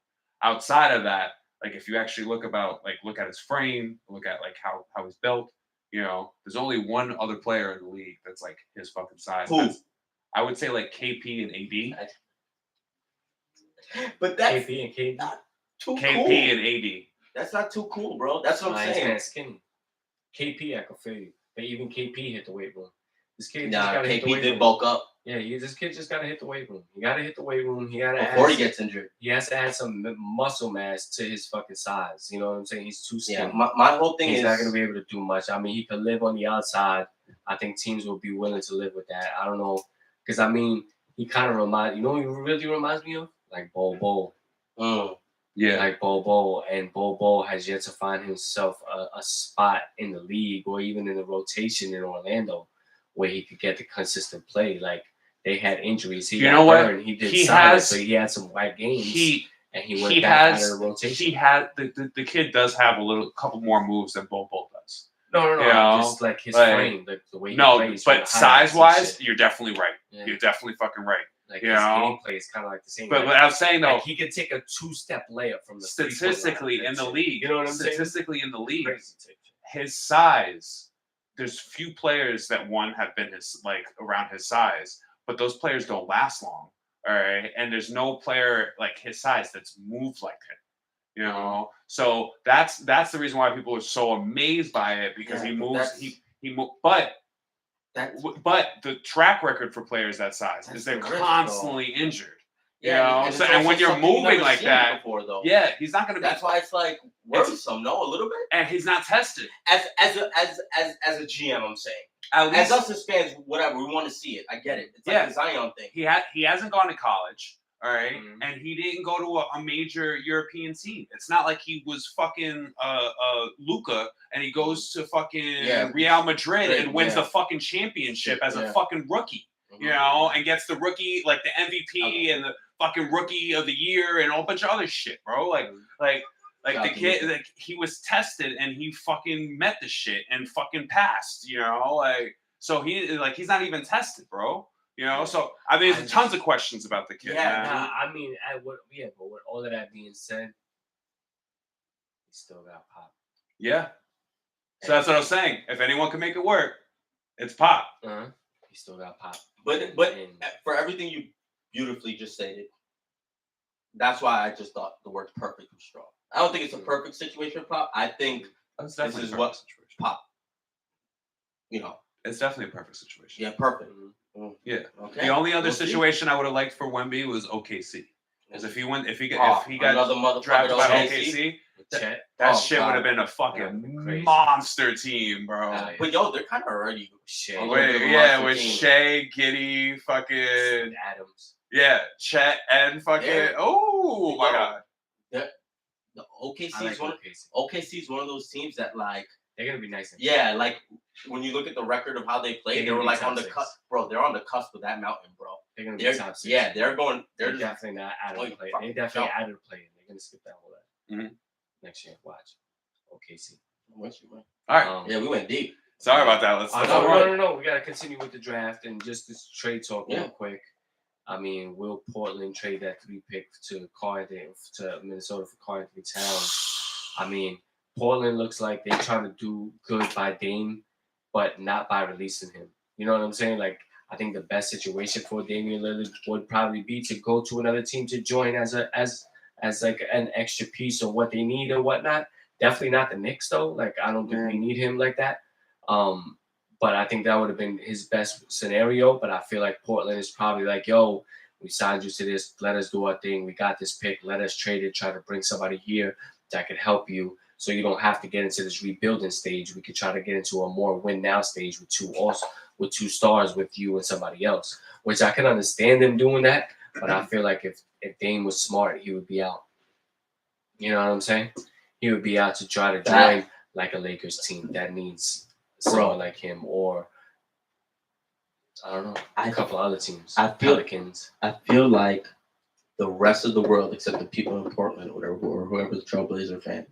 Outside of that, like if you actually look at his frame, look at like how he's built, there's only one other player in the league that's like his fucking size. Who? I would say like KP and AD. But that's KP and KD. not too KP cool. and AD. That's not too cool, bro. That's what I'm saying. He's kind of skinny. KP, I can feel you. But even KP hit the weight room. This kid just Nah, gotta hit the weight KP did room. bulk up. Yeah, this kid just gotta hit the weight room. He gotta hit the weight room. He gotta Before he gets injured. He has to add some muscle mass to his fucking size. You know what I'm saying? He's too skinny. Yeah, my whole thing He's is not gonna be able to do much. I mean, he could live on the outside. I think teams will be willing to live with that. I don't know, because I mean, he kind of who he really reminds me of? Like Bobo. Yeah, like Bobo, and Bobo has yet to find himself a spot in the league or even in the rotation in Orlando where he could get the consistent play. Like they had injuries. He got burned. He did solid, so he had some white games. And he went back out of the rotation. He had the kid does have a couple more moves than Bobo does. No, just like his frame, the way he plays. But size wise, you're definitely right. Yeah. You're definitely fucking right. Like his gameplay is kind of like the same. But what I was saying though, he could take a 2-step layup from the statistically in the league. You know what I'm saying? Statistically in the league, his size. There's few players that have been around his size, but those players don't last long. All right, and there's no player like his size that's moved like him. So that's the reason why people are so amazed by it because he moves. He moves, but the track record for players that size is they're constantly injured. And when you're moving like that, he's not going to be. That's why it's like worrisome, a little bit. And he's not tested. As a GM, I'm saying. As us as fans, whatever, we want to see it. I get it. It's like the Zion thing. He hasn't gone to collage, all right, and he didn't go to a major European team. It's not like he was fucking Luka and he goes to fucking Real Madrid and wins the fucking championship as a fucking rookie, and gets the rookie like the MVP and the fucking rookie of the year and a whole bunch of other shit, bro. Like the kid, he was tested and he fucking met the shit and fucking passed, so he's not even tested, bro. So I mean, there's tons of questions about the kid. I mean, but with all of that being said, he still got Pop. Yeah. So that's what I was saying. If anyone can make it work, it's Pop. He still got Pop. But for everything you beautifully just stated, that's why I just thought the word perfect was strong. I don't think it's a perfect situation for Pop. I think this is what situation. Pop. It's definitely a perfect situation. Yeah, perfect. Yeah. Okay. The only other situation I would have liked for Wemby was OKC. Because if he got drafted by OKC, that shit would have been a fucking monster team, bro. But they're kind of already Shea. With Shea, Giddey, fucking Adams. Yeah, Chet and fucking oh my god. The OKC is one of those teams that they're gonna be nice. Like when you look at the record of how they played, they were like on the cusp, bro. They're on the cusp of that mountain, bro. They're gonna be top 6. Yeah, they're definitely not out of play. They definitely out of play. They're gonna skip that whole next year. Watch OKC. All right. Yeah, we went deep. Sorry about that. Let's no. We gotta continue with the draft and just this trade talk real quick. I mean, will Portland trade that 3 pick to Minnesota for Karl-Anthony Towns? I mean, Portland looks like they're trying to do good by Dame, but not by releasing him. You know what I'm saying? Like, I think the best situation for Damian Lillard would probably be to go to another team to join as like an extra piece of what they need or whatnot. Definitely not the Knicks though. Like, I don't think we need him like that. But I think that would have been his best scenario. But I feel like Portland is probably like, yo, we signed you to this. Let us do our thing. We got this pick. Let us trade it. Try to bring somebody here that could help you, so you don't have to get into this rebuilding stage. We could try to get into a more win now stage with two stars with you and somebody else. Which I can understand them doing that. But I feel like if Dame was smart, he would be out. You know what I'm saying? He would be out to try to join like a Lakers team that needs someone like him, or I don't know, a couple other teams. Pelicans. I feel like the rest of the world, except the people in Portland or whoever's a Trailblazer fan,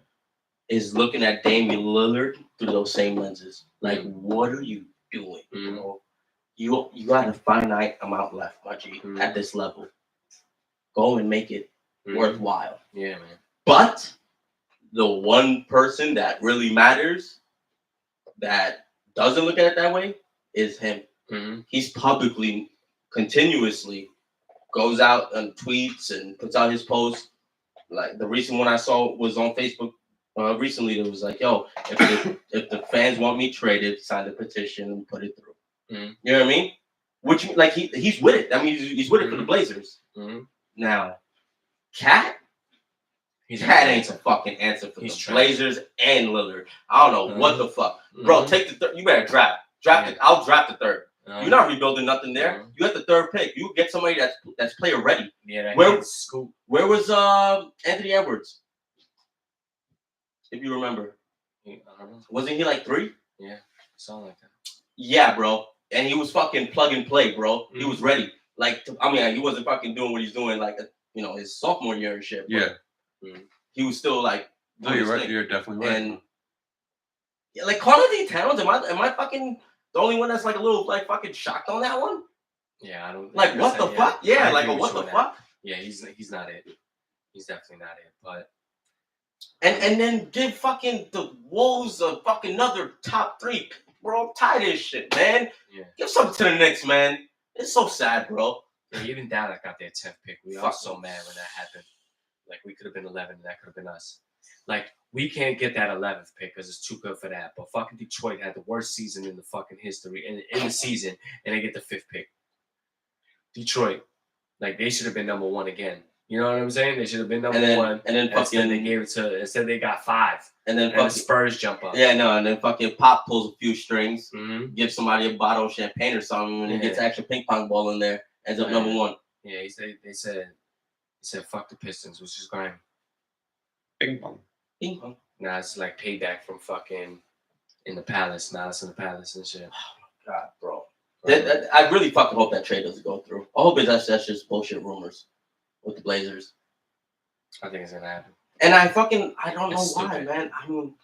is looking at Damian Lillard through those same lenses. Like, what are you doing? You know, you got a finite amount left, my G, at this level. Go and make it worthwhile. Yeah, man. But the one person that really matters that doesn't look at it that way is him. He's publicly, continuously goes out and tweets and puts out his posts. Like, the recent one I saw was on Facebook recently. It was like, yo, if the fans want me traded, sign the petition and put it through. You know what I mean? Which, like, he's with it. I mean, he's with it for the Blazers. Now, Cat ain't a fucking answer for the Blazers and Lillard. I don't know what the fuck. Bro, take the third. You better draft. It. I'll draft the third. You're not rebuilding nothing there. You got the third pick. You get somebody that's player ready. Yeah, where was Anthony Edwards? If you remember. I don't know. Wasn't he like 3? Yeah, something like that. Yeah, bro. And he was fucking plug and play, bro. He was ready. Like, I mean, he wasn't fucking doing what he's doing like, his sophomore year and shit. Yeah. He was still like. No, you're right. You're definitely right. And yeah, like, Karl-Anthony Towns, am I fucking the only one that's like a little like fucking shocked on that one? Yeah, I don't. Like, what the fuck? Yeah, like, what the fuck? Yeah, he's not it. He's definitely not it. But and then give fucking the Wolves a fucking another top 3, bro. I'm tired of this shit, man. Yeah. Give something to the Knicks, man. It's so sad, bro. Yeah, even Dallas got their 10th pick. We are so mad when that happened. Like, we could have been 11, and that could have been us. Like, we can't get that 11th pick because it's too good for that. But fucking Detroit had the worst season in the fucking history in the season, and they get the 5th pick. Detroit, like, they should have been number 1 again. You know what I'm saying? They should have been number 1. And then instead they gave it to. Instead they got 5. And then the Spurs jump up. Yeah, no. And then fucking Pop pulls a few strings, gives somebody a bottle of champagne or something, and he gets an extra ping pong ball in there. Ends up number 1. Yeah, they said fuck the Pistons, which is grimy. Ping pong. Ping pong. Nah, it's like payback from fucking in the Palace, Malice in the Palace and shit. Oh my god, bro. I really fucking hope that trade doesn't go through. I hope that's just bullshit rumors with the Blazers. I think it's gonna happen. And I don't know why, man. I mean,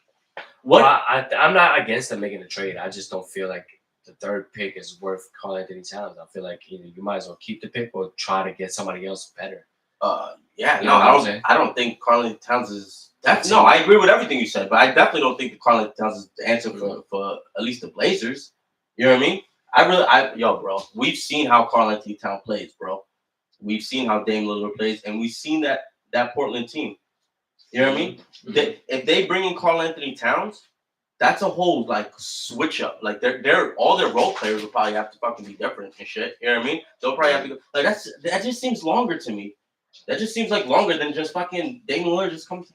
what? Well, I'm not against them making a trade. I just don't feel like the 3rd pick is worth Karl-Anthony Towns. I feel like either you might as well keep the pick or try to get somebody else better. Yeah, you know, I don't think Karl-Anthony Towns is. No, I agree with everything you said, but I definitely don't think Karl-Anthony Towns is the answer for at least the Blazers. You know what I mean? Bro, we've seen how Karl-Anthony Towns plays, bro. We've seen how Dame Lillard plays, and we've seen that Portland team. You know what I mean? If they bring in Karl-Anthony Towns, that's a whole like switch up. Like they're all their role players will probably have to fucking be different and shit. You know what I mean? They'll probably have to go like that just seems longer to me. That just seems like longer than just fucking Dame Lillard just come to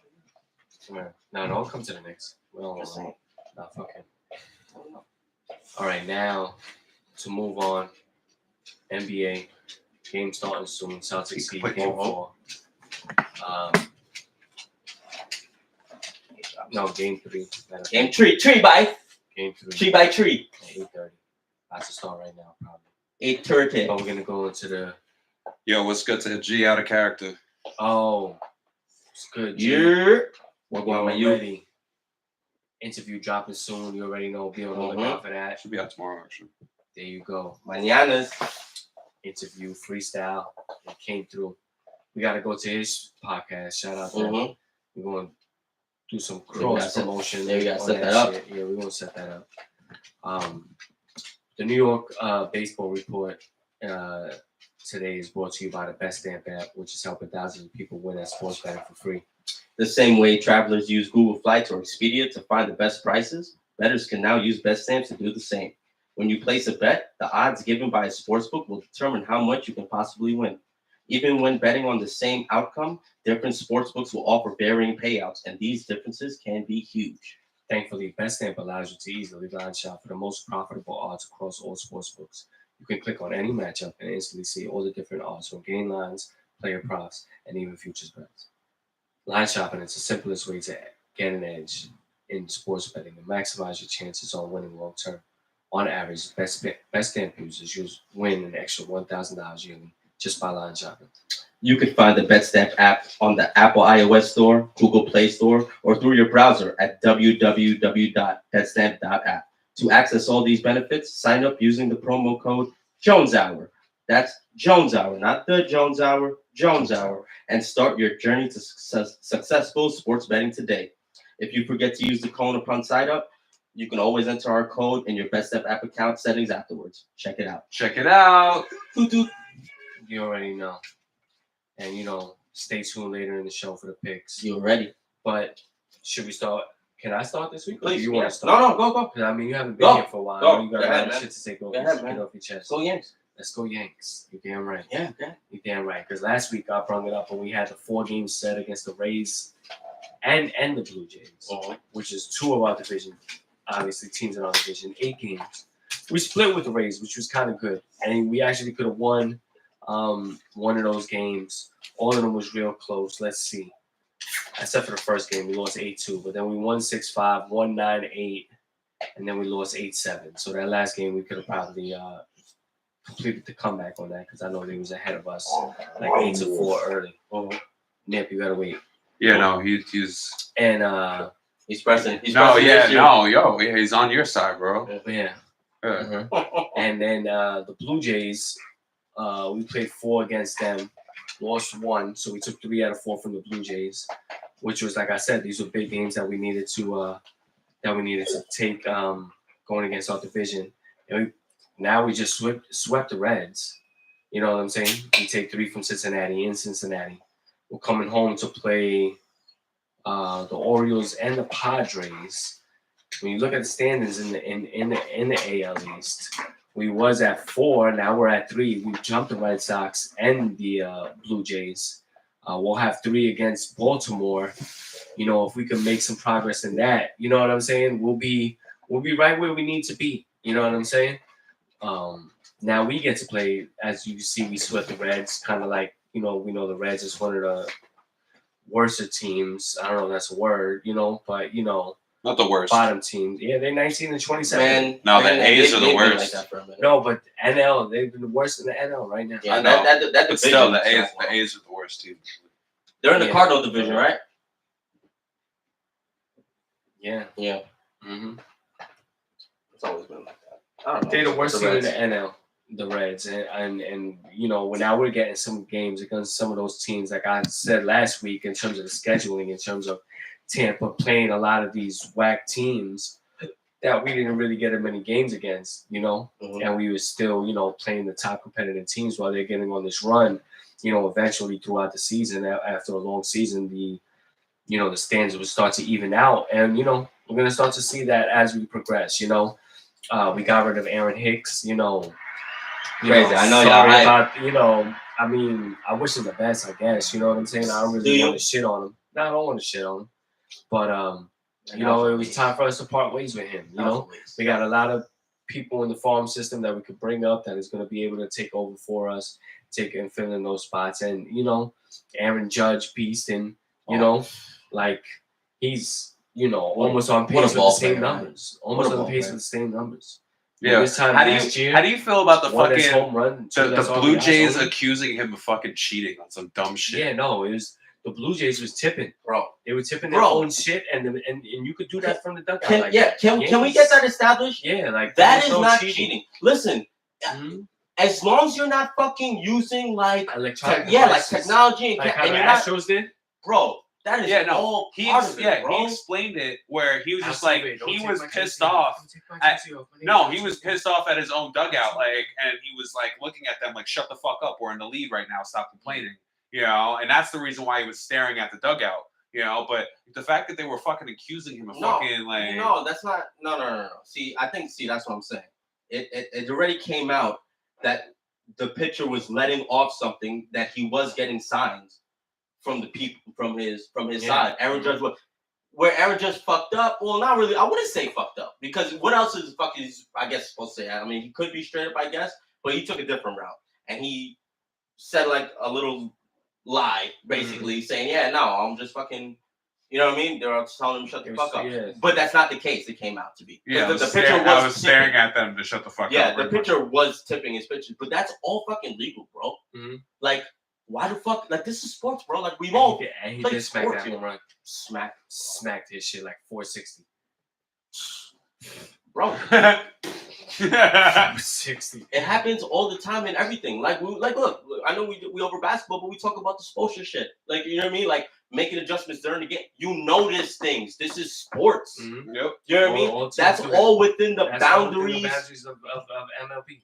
No, don't come to the Knicks. Well, not fucking. All right, now to move on. NBA game starting soon. Celtics game 4. No, game 3. Game 3 by game 3. 3 by 3. 8:30. That's the start right now, probably. 8:30. But we're gonna go into the. Yo, what's good to G out of character? Oh, it's good. G. Yeah. We're going ready. Interview dropping soon. You already know. Be on the lookout for that. Should be out tomorrow, actually. There you go. Mañanas. interview, freestyle. It came through. We got to go to his podcast. Shout out to him. We're going to do some cross promotion. Yeah, we got to set that up. Shit. Yeah, we're going to set that up. The New York Baseball Report today is brought to you by the Best Stamp app, which is helping thousands of people win at sports betting for free. The same way travelers use Google Flights or Expedia to find the best prices, bettors can now use Best Stamps to do the same. When you place a bet, the odds given by a sportsbook will determine how much you can possibly win. Even when betting on the same outcome, different sportsbooks will offer varying payouts, and these differences can be huge. Thankfully, Best Stamp allows you to easily line shop for the most profitable odds across all sportsbooks. You can click on any matchup and instantly see all the different odds from game lines, player props, and even futures bets. Line shopping is the simplest way to get an edge in sports betting and maximize your chances on winning long term. On average, Best Stamp users win an extra $1,000 yearly just by line shopping. You can find the BetStamp app on the Apple iOS Store, Google Play Store, or through your browser at www.betstamp.app. To access all these benefits, sign up using the promo code JonesHour. That's Jones Hour, not the Jones Hour, Jones Hour, and start your journey to successful sports betting today. If you forget to use the code upon sign up, you can always enter our code in your BetStamp app account settings afterwards. Check it out. Check it out. You already know. And, stay tuned later in the show for the picks. You're ready. But should we start? Can I start this week? Please. You want to start? No, go. Because, you haven't been here for a while. Go. You got a lot of shit to take over. Get off your chest. Go Yanks. Let's go Yanks. You're damn right. Yeah. You're damn right. Because last week I brought it up when we had the 4-game set against the Rays and the Blue Jays, which is two of our division, obviously teams in our division, 8 games. We split with the Rays, which was kind of good. And we actually could have won one of those games. All of them was real close. Let's see. Except for the first game, we lost 8-2. But then we won 6-5, won 9-8, and then we lost 8-7. So that last game, we could have probably completed the comeback on that because I know they was ahead of us, like 8-4 early. Nip, you gotta wait. Yeah, no, he's and he's pressing. He's on your side, bro. Yeah. And then the Blue Jays, we played 4 against them, lost 1, so we took 3 out of 4 from the Blue Jays, which was, like I said, these were big games that we needed to take going against our division. And now we just swept the Reds. You know what I'm saying? We take 3 from Cincinnati in Cincinnati. We're coming home to play the Orioles and the Padres. When you look at the standings in the AL East, we was at 4. Now we're at 3. We jumped the Red Sox and the Blue Jays. We'll have 3 against Baltimore. If we can make some progress in that, you know what I'm saying? We'll be right where we need to be. You know what I'm saying? Now we get to play, as you see, we swept the Reds, kind of like, we know the Reds is one of the worst teams. I don't know if that's a word, but, not the worst. Bottom teams. Yeah, they're 19-27. Man, no, the A's are the worst. No, but NL, they've been the worst in the NL right now. Yeah, that but still, the A's are the worst team. They're in the Cardinal division, right? Yeah. Mm-hmm. It's always been like that. I don't know. They're the worst team in the NL, the Reds, and now we're getting some games against some of those teams, like I said last week, in terms of the scheduling, in terms of Tampa playing a lot of these whack teams that we didn't really get as many games against, and we were still, playing the top competitive teams while they're getting on this run, eventually throughout the season, after a long season, the stands will start to even out, and, we're going to start to see that as we progress, we got rid of Aaron Hicks, Crazy. I know sorry y'all about, I wish him the best, I guess, you know what I'm saying? I don't really want to shit on him. No, I don't want to shit on him. But, it was time for us to part ways with him. We got a lot of people in the farm system that we could bring up that is going to be able to take over for us, take and fill in those spots. And, Aaron Judge, Beast, and, he's, almost on pace with the same numbers. Almost on pace with the same numbers. Yeah. This time how last year, do you feel about the fucking home run, the Blue Jays accusing him of fucking cheating on some dumb shit? Yeah, no, it was the Blue Jays was tipping, bro. They were tipping their own shit, and you could do that from the dugout. Can we get that established? Yeah, that is not cheating. Listen, as long as you're not fucking using like electronic like devices. technology Like how and the you're not, Astros did. bro. That is all part of it, bro. He explained it where he was just I'll like say it. Don't he take was my pissed jersey off. off. Don't take my At, jersey off. My name no, is he was Jersey. pissed off at his own dugout, like, and he was like looking at them like, "Shut the fuck up! We're in the lead right now. Stop complaining." You know, and that's the reason why he was staring at the dugout. You know, but the fact that they were fucking accusing him of fucking like no, that's not no. See, that's what I'm saying. It already came out that the pitcher was letting off something that he was getting signs from the people from his side. Aaron Judge was where Aaron Judge fucked up. Well, not really. I wouldn't say fucked up because what else is fucking? I guess supposed to say. I mean, he could be straight up, I guess, but he took a different route and he said like a little lie, basically saying, "Yeah, no, I'm just fucking." You know what I mean? They're telling him shut the fuck up. Yeah. But that's not the case. It came out to be. yeah. The pitcher I was tipping. staring at them to shut the fuck up. Yeah, the pitcher was tipping his pitches, but that's all fucking legal, bro. Mm-hmm. Like, why the fuck? Like, this is sports, bro. Like, we've all he played did smack sports. that home run. Smacked his shit like 460. Bro. 60. It happens all the time and everything. Like, look, I know we over basketball, but we talk about the Spoelstra shit. Like, you know what I mean? Like, making adjustments during the game. You notice things. This is sports. Mm-hmm. Yep. You know what I mean? That's all within the boundaries of MLB.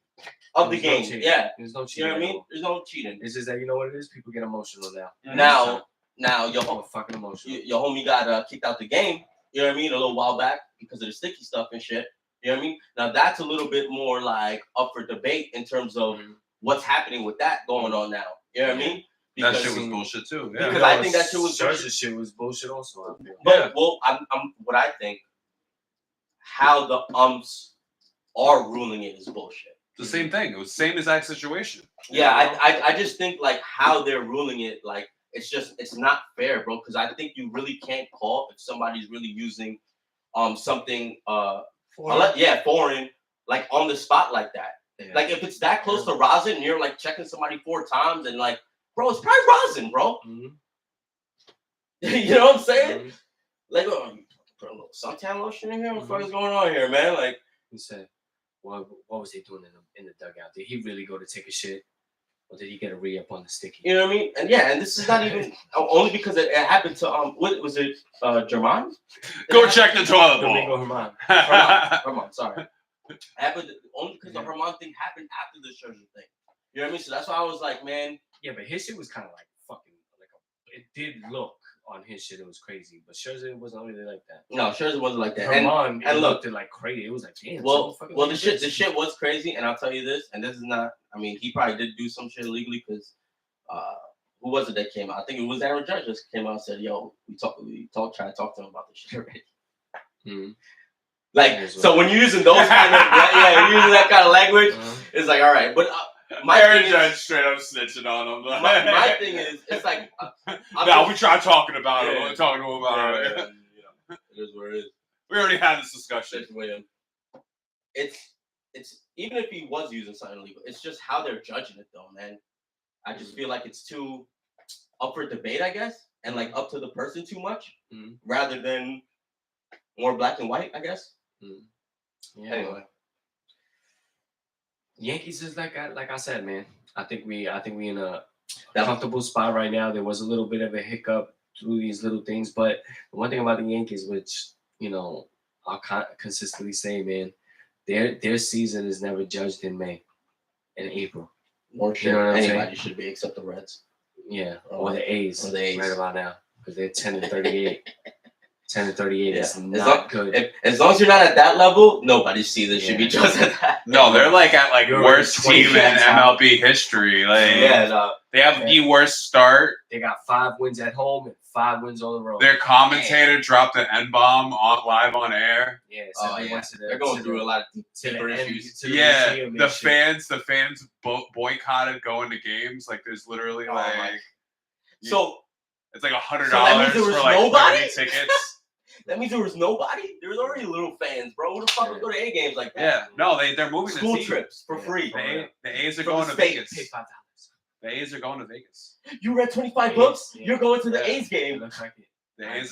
Of the game. No yeah. There's no cheating. You know what I mean? There's no cheating. It's just that, you know what it is? People get emotional now. Now, your fucking emotional. Your homie got kicked out the game. You know what I mean? A little while back because of the sticky stuff and shit. You know what I mean? Now that's a little bit more like up for debate in terms of what's happening with that going on now. You know what I mean? Because that shit was bullshit too. Yeah. Because I think that shit was bullshit. Shit was bullshit also. But well, I'm what I think. How the umps are ruling it is bullshit. The same thing. It was the same exact situation. Yeah, I just think like how they're ruling it, like it's not fair, bro. Because I think you really can't call if somebody's really using something foreign, like on the spot like that. Yeah. Like if it's that close to rosin and you're like checking somebody 4 times and like, bro, it's probably rosin, bro. You know what I'm saying? Like, oh, you put a little suntan lotion in here. What the fuck is going on here, man? Like, he said, what was he doing in the dugout? Did he really go to take a shit, or did he get a re-up on the sticky? You know what I mean? And yeah, and this is not even only because it happened to what was it? German? Go check the toilet bowl. Domingo Herman. Herman, sorry. Happened only because the Herman thing happened after the Scherzer thing. You know what I mean? So that's why I was like, man. Yeah, but his shit was kind of like fucking it did look on his shit. It was crazy, but Scherzer wasn't really like that. No, Scherzer wasn't like that. Herman, and looked like crazy. It was like, damn. Well, the shit was crazy, and I'll tell you this, and this is not. I mean, he probably did do some shit illegally because, who was it that came out? I think it was Aaron Judge just came out and said, "Yo, we try to talk to him about this shit already." Mm-hmm. Like, so when you're using those kind of using that kind of language, it's like, all right, but. My Aaron Judge straight up snitching on him. My thing is, it's like, we tried talking about it. We're talking to him about it. Yeah. It is what it is. We already had this discussion. It's even if he was using something illegal, it's just how they're judging it, though, man. I just feel like it's too up for debate, I guess, and like up to the person too much, rather than more black and white, I guess. Yeah. Anyway. Yankees is like I said, man. I think we in a comfortable spot right now. There was a little bit of a hiccup through these little things, but the one thing about the Yankees, which I'll consistently say, man, their season is never judged in May and April. Nor should anybody should be except the Reds. Yeah, or the A's. Right about now because they're 10-38. 10-38 is not good. As long as you're not at that level, nobody season should be judged at that. No, they're like at like worst team in MLB history. Like they have the worst start. They got 5 wins at home and 5 wins on the road. Their commentator dropped an N-bomb live on air. Yeah, they're going through a lot of deeper issues. The fans boycotted going to games. Like there's literally so it's like $100 for like 30 tickets. That means there was nobody? There was already little fans, bro. Who the fuck would go to A games like that? Yeah. No, they're moving school the team. trips for free. The A's are going to Vegas. Pay $5. The A's are going to Vegas. You read 25 books? Yeah. You're going to the A's game. Looks like it. The A's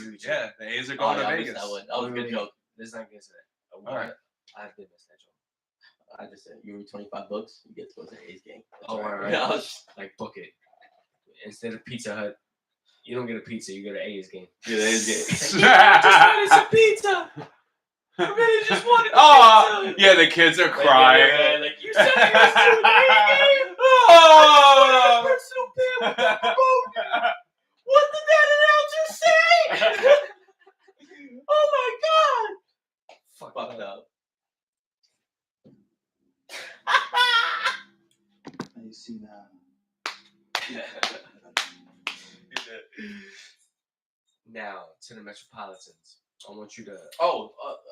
are going to Vegas. That was a good joke. Let's not get to that. All right. I did miss that joke. I just said you read $25, you get to go to the A's game. That's Oh, all right. Yeah, I was just, Like book it. Instead of Pizza Hut, you don't get a pizza. You get an A's game. yeah, the A's game. I just wanted some pizza. I really just wanted Oh, pizza. yeah, the kids are crying. Like you said, you was doing the A's game. Oh! Personal pair with the promoter. What did that announcer say? Oh my god! Fucked up. You see now. Now to the Metropolitans. I want you to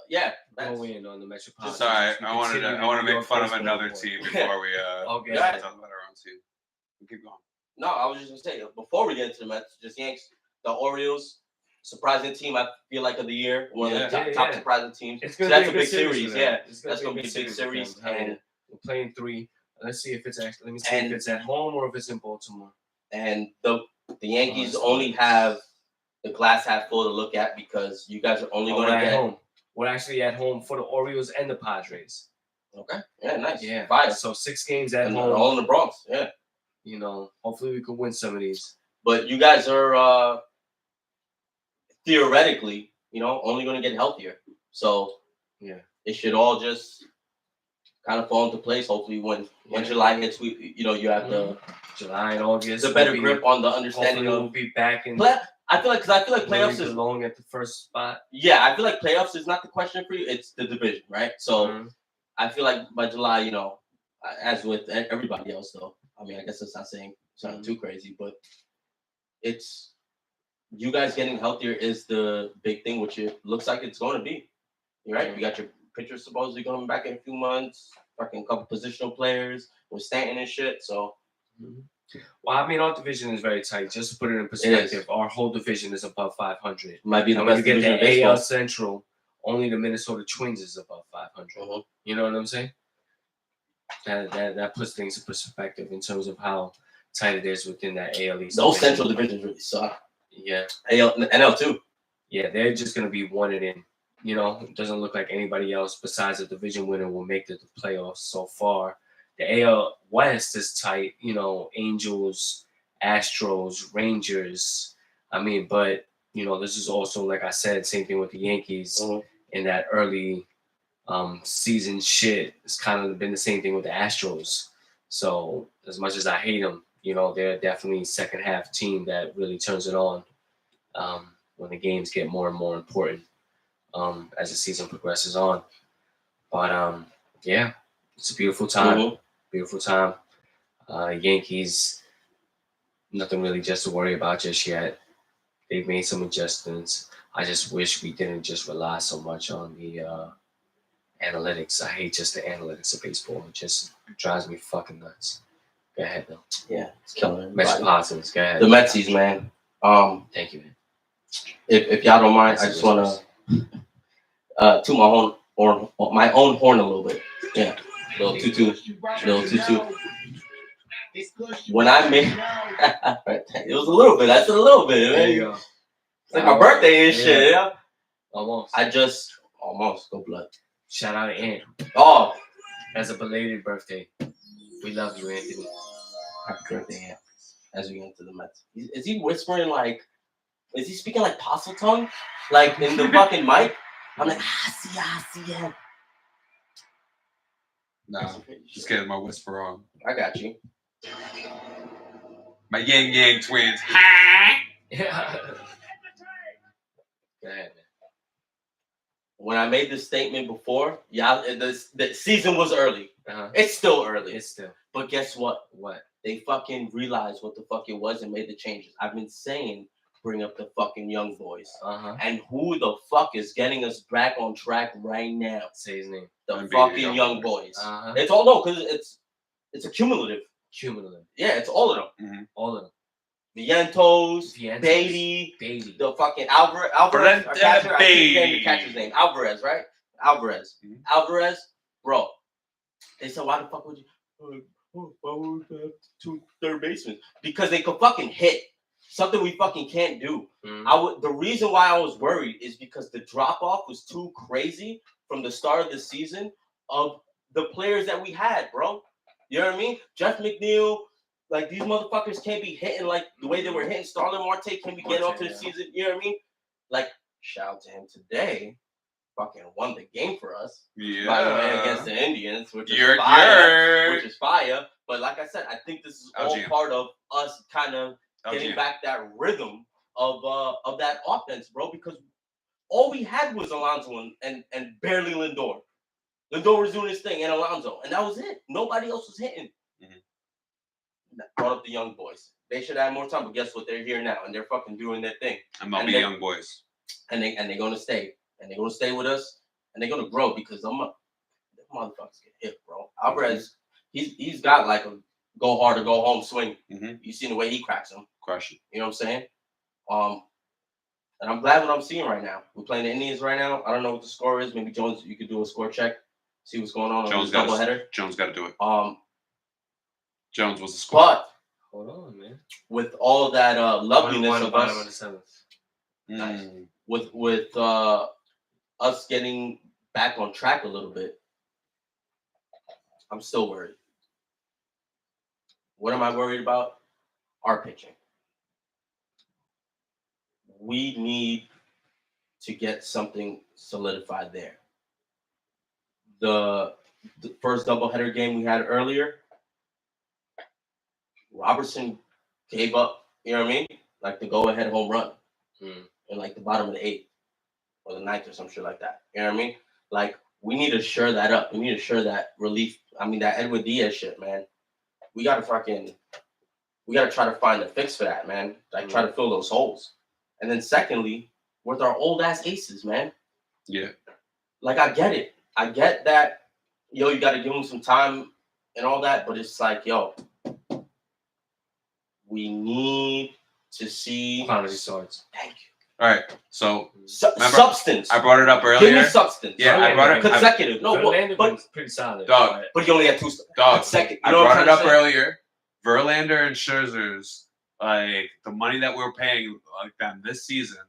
Yeah. go in on the Metropolitans. Sorry, We I want continue to the New make fun of York another baseball team board. before we Okay. talk about our own team. Keep going. No, I was just gonna say before we get into the Mets, just Yanks, the Orioles, surprising team I feel like of the year, one of the top surprising teams. It's So gonna that's be a big series, yeah. It's That's gonna be a big series, for them. and we're playing 3. Let's see if it's actually. Let me see if it's at home or if it's in Baltimore. and the Yankees only have the glass half full to look at because you guys are only going to get home. We're actually at home for the Orioles and the Padres. Okay. Yeah, nice. Yeah. Fire. So 6 games at And home. all in the Bronx. Yeah. You know, hopefully we could win some of these. But you guys are theoretically, only going to get healthier. So yeah, it should all just kind of fall into place. Hopefully, when July hits, you have the July and August. The better grip on the understanding of. We'll be back in. I feel like playoffs is belong at the first spot. Yeah, I feel like playoffs is not the question for you. It's the division, right? So I feel like by July, as with everybody else, though. I mean, I guess it's not saying something too crazy, but it's you guys getting healthier is the big thing, which it looks like it's going to be. You're right. You got your pitchers supposedly coming back in a few months. Fucking couple positional players with Stanton and shit. So. Well, I mean, our division is very tight. Just to put it in perspective, our whole division is above 500. Might be the and best when you division get the in AL baseball. Central, only the Minnesota Twins is above 500. You know what I'm saying? That puts things in perspective in terms of how tight it is within that AL East. Those Central divisions really suck. Yeah. NL too. Yeah, they're just gonna be one and in. It doesn't look like anybody else besides the division winner will make the playoffs so far. The AL West is tight. Angels, Astros, Rangers. I mean, but this is also, like I said, same thing with the Yankees in that early season shit. It's kind of been the same thing with the Astros. So as much as I hate them, they're definitely second half team that really turns it on when the games get more and more important as the season progresses on. But yeah, it's a beautiful time. Beautiful time. Yankees, nothing really just to worry about just yet. They've made some adjustments. I just wish we didn't just rely so much on the analytics. I hate just the analytics of baseball. It just drives me fucking nuts. Go ahead, Bill. Yeah, it's killing everybody. Metropolitans, go ahead. The Metsies, man. Thank you, man. If y'all don't mind, I just want to toot my own horn a little bit. Yeah, little tutu. When I made it was a little bit. I said a little bit. There you go. It's like my birthday and shit. Yeah. Almost. I just almost go blood. Shout out to Ant. Oh, as a belated birthday. We love you, Anthony. Happy birthday, Ant. As we get into the Mets, is he whispering like? Is he speaking like Postle tongue, like in the fucking mic? I'm like, yeah. No, just getting my whisper on. I got you. My Yang twins. Yeah. Go ahead, man. When I made this statement before, the season was early. It's still early. But guess what? What? They fucking realized what the fuck it was and made the changes. I've been saying bring up the fucking young boys. And who the fuck is getting us back on track right now? Say his name. The fucking young boys. It's all because it's a cumulative. Yeah, it's all of them. All of them. Vientos, Beatty, the fucking Alvarez. The catcher's name. Alvarez, right? Alvarez, bro. They said, why the fuck would you? Why would we have 2 third basemen? Because they could fucking hit. Something we fucking can't do. The reason why I was worried is because the drop off was too crazy from the start of the season of the players that we had, bro. You know what I mean? Jeff McNeil, like these motherfuckers can't be hitting like the way they were hitting. Starlin Marte can't be getting off to the season. You know what I mean? Like, shout out to him today. Fucking won the game for us. Yeah. By the way, against the Indians, which is fire. Which is fire. But like I said, I think this is all part of us kind of getting back that rhythm of that offense, bro. Because all we had was Alonso and barely Lindor. Lindor was doing his thing and Alonso, and that was it. Nobody else was hitting. Mm-hmm. Brought up the young boys. They should have more time, but guess what? They're here now, and they're fucking doing their thing. MLB young boys. And they're gonna stay. And they're gonna stay with us, and they're gonna grow because the motherfuckers get hit, bro. Alvarez, he's got like a go hard or go home swing. Mm-hmm. You seen the way he cracks them. Crush it. You know what I'm saying? And I'm glad what I'm seeing right now. We're playing the Indians right now. I don't know what the score is. Maybe Jones, you could do a score check, see what's going on this doubleheader. Jones got to do it. Jones was the score. But hold on, man. With all that loveliness of bottom of us, the 7th. Nice. With us getting back on track a little bit, I'm still worried. What am I worried about? Our pitching. We need to get something solidified there. The first doubleheader game we had earlier, Robertson gave up, you know what I mean? Like the go-ahead home run in like the bottom of the 8th or the 9th or some shit like that. You know what I mean? Like, we need to shore that up. We need to shore that relief. I mean, that Edwin Diaz shit, man. We got to try to find a fix for that, man. Like, try to fill those holes. And then secondly, with our old ass aces, man. Yeah. Like, I get it. I get that, yo, you got to give them some time and all that, but it's like, yo, we need to see quality swords. Thank you. All right. So substance. I brought it up earlier. Give me substance. Yeah, I brought it consecutive. But pretty solid. Dog. But he only had 2 dog. Second. I brought it up earlier. Verlander and Scherzer's, like, the money that we're paying like them this season,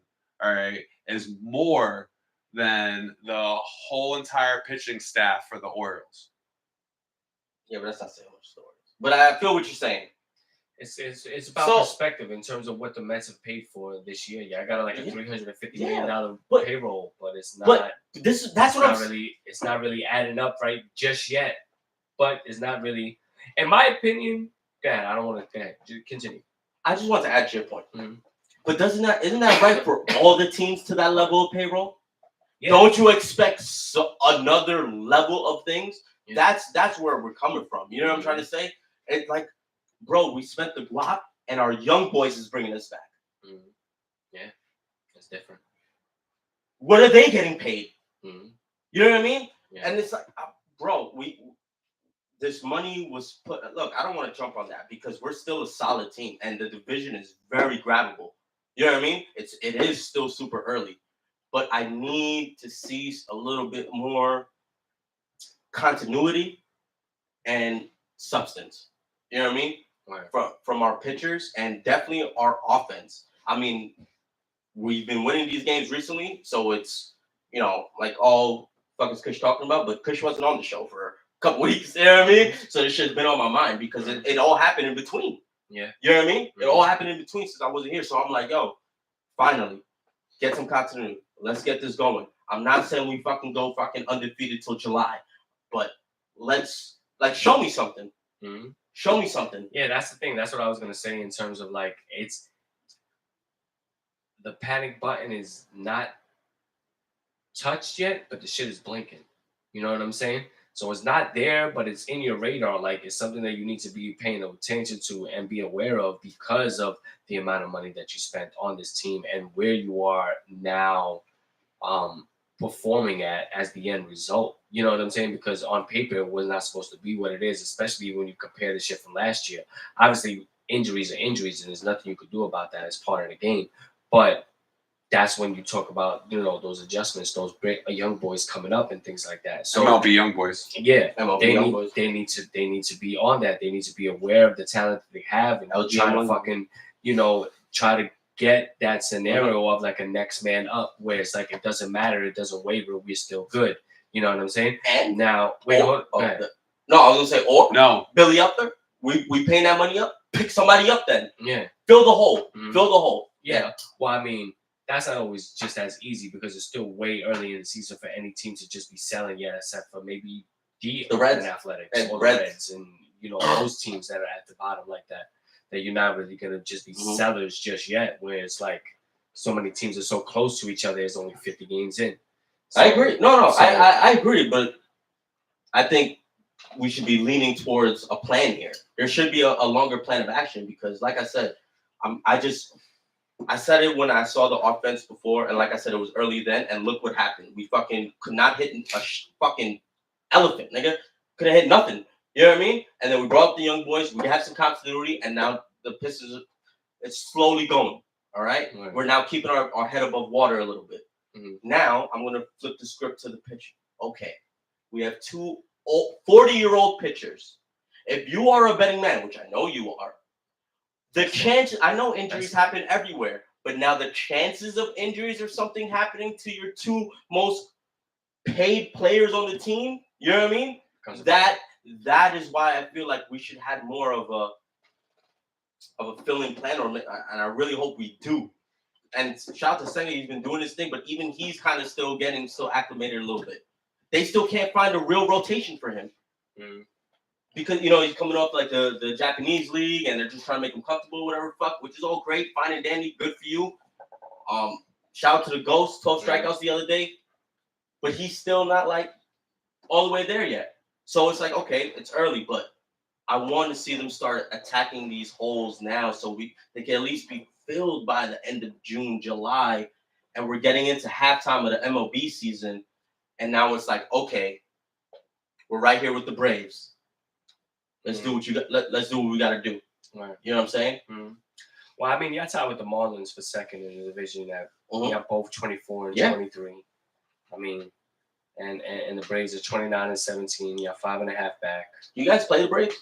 all right, is more than the whole entire pitching staff for the Orioles. Yeah, but that's not saying much stories. But I feel what you're saying. It's about perspective in terms of what the Mets have paid for this year. Yeah, I got like a $350 million payroll, but it's not. But that's what I'm really. It's not really adding up right just yet. But it's not really, in my opinion. Go ahead. I don't want to. Go ahead. Continue. I just want to add to your point. Mm-hmm. But isn't that right for all the teams to that level of payroll? Yeah. Don't you expect another level of things? Yeah. That's where we're coming from. You know what I'm trying to say? It's like, bro, we spent the guap, and our young boys is bringing us back. Mm-hmm. Yeah, that's different. What are they getting paid? Mm-hmm. You know what I mean? Yeah. And it's like, bro, this money was put. Look, I don't want to jump on that because we're still a solid team, and the division is very grabbable. You know what I mean? It is still super early, but I need to see a little bit more continuity and substance. You know what I mean? Right. From our pitchers and definitely our offense. I mean, we've been winning these games recently, so it's, you know, like all fucking Kush talking about, but Kush wasn't on the show for a couple weeks. You know what I mean? So this shit's been on my mind because it all happened in between. Yeah. You know what I mean? It all happened in between since I wasn't here. So I'm like, yo, finally, get some continuity. Let's get this going. I'm not saying we fucking go fucking undefeated till July, but let's, like, show me something. Mm-hmm. Show me something. Yeah, that's the thing. That's what I was going to say in terms of, like, it's the panic button is not touched yet, but the shit is blinking. You know what I'm saying? So it's not there, but it's in your radar. Like, it's something that you need to be paying attention to and be aware of because of the amount of money that you spent on this team and where you are now performing at as the end result. You know what I'm saying? Because on paper, it was not supposed to be what it is, especially when you compare the shit from last year. Obviously, injuries are injuries, and there's nothing you could do about that as part of the game. But that's when you talk about, you know, those adjustments, those young boys coming up and things like that. So MLB young boys. Yeah, they need to be on that. They need to be aware of the talent that they have and try to fucking, you know, try to get that scenario of like a next man up where it's like it doesn't matter, it doesn't waver, we're still good. You know what I'm saying? And now, wait, hold no, on. I was gonna say, or No. Billy up there. We paying that money up. Pick somebody up then. Yeah. Fill the hole. Mhm. Fill the hole. Yeah. Well, I mean, that's not always just as easy because it's still way early in the season for any team to just be selling yet, except for maybe the Reds Oakland Athletics and or the Reds and those teams that are at the bottom like that. That you're not really gonna just be sellers just yet. Where it's like so many teams are so close to each other. There's only 50 games in. So, I agree. I agree, but I think we should be leaning towards a plan here. There should be a longer plan of action because, like I said, I said it when I saw the offense before, and like I said, it was early then, and look what happened. We fucking could not hit a fucking elephant, nigga. Couldn't hit nothing. You know what I mean? And then we brought up the young boys. We had some continuity, and now the Pistons, it's slowly going. All right? We're now keeping our head above water a little bit. Mhm. Now, I'm going to flip the script to the pitcher. Okay. We have 2 40-year-old pitchers. If you are a betting man, which I know you are, the chances, I know injuries happen everywhere, but now the chances of injuries or something happening to your 2 most paid players on the team, you know what I mean? That is why I feel like we should have more of a filling plan, and I really hope we do. And shout out to Senga, he's been doing this thing, but even he's kind of still acclimated a little bit. They still can't find a real rotation for him. Mm. Because, he's coming off like the Japanese league and they're just trying to make him comfortable, whatever fuck, which is all great, fine and dandy, good for you. Shout out to the Ghost, 12 strikeouts the other day. But he's still not like all the way there yet. So it's like, okay, it's early, but I want to see them start attacking these holes now so they can at least be filled by the end of June, July, and we're getting into halftime of the MLB season, and now it's like, okay, we're right here with the Braves. Let's do what let's do what we got to do. Right. You know what I'm saying? Mm-hmm. Well, I mean, you're tied with the Marlins for second in the division. That we have both 24 and 23. I mean, and the Braves are 29 and 17. You have 5.5 back. You guys play the Braves?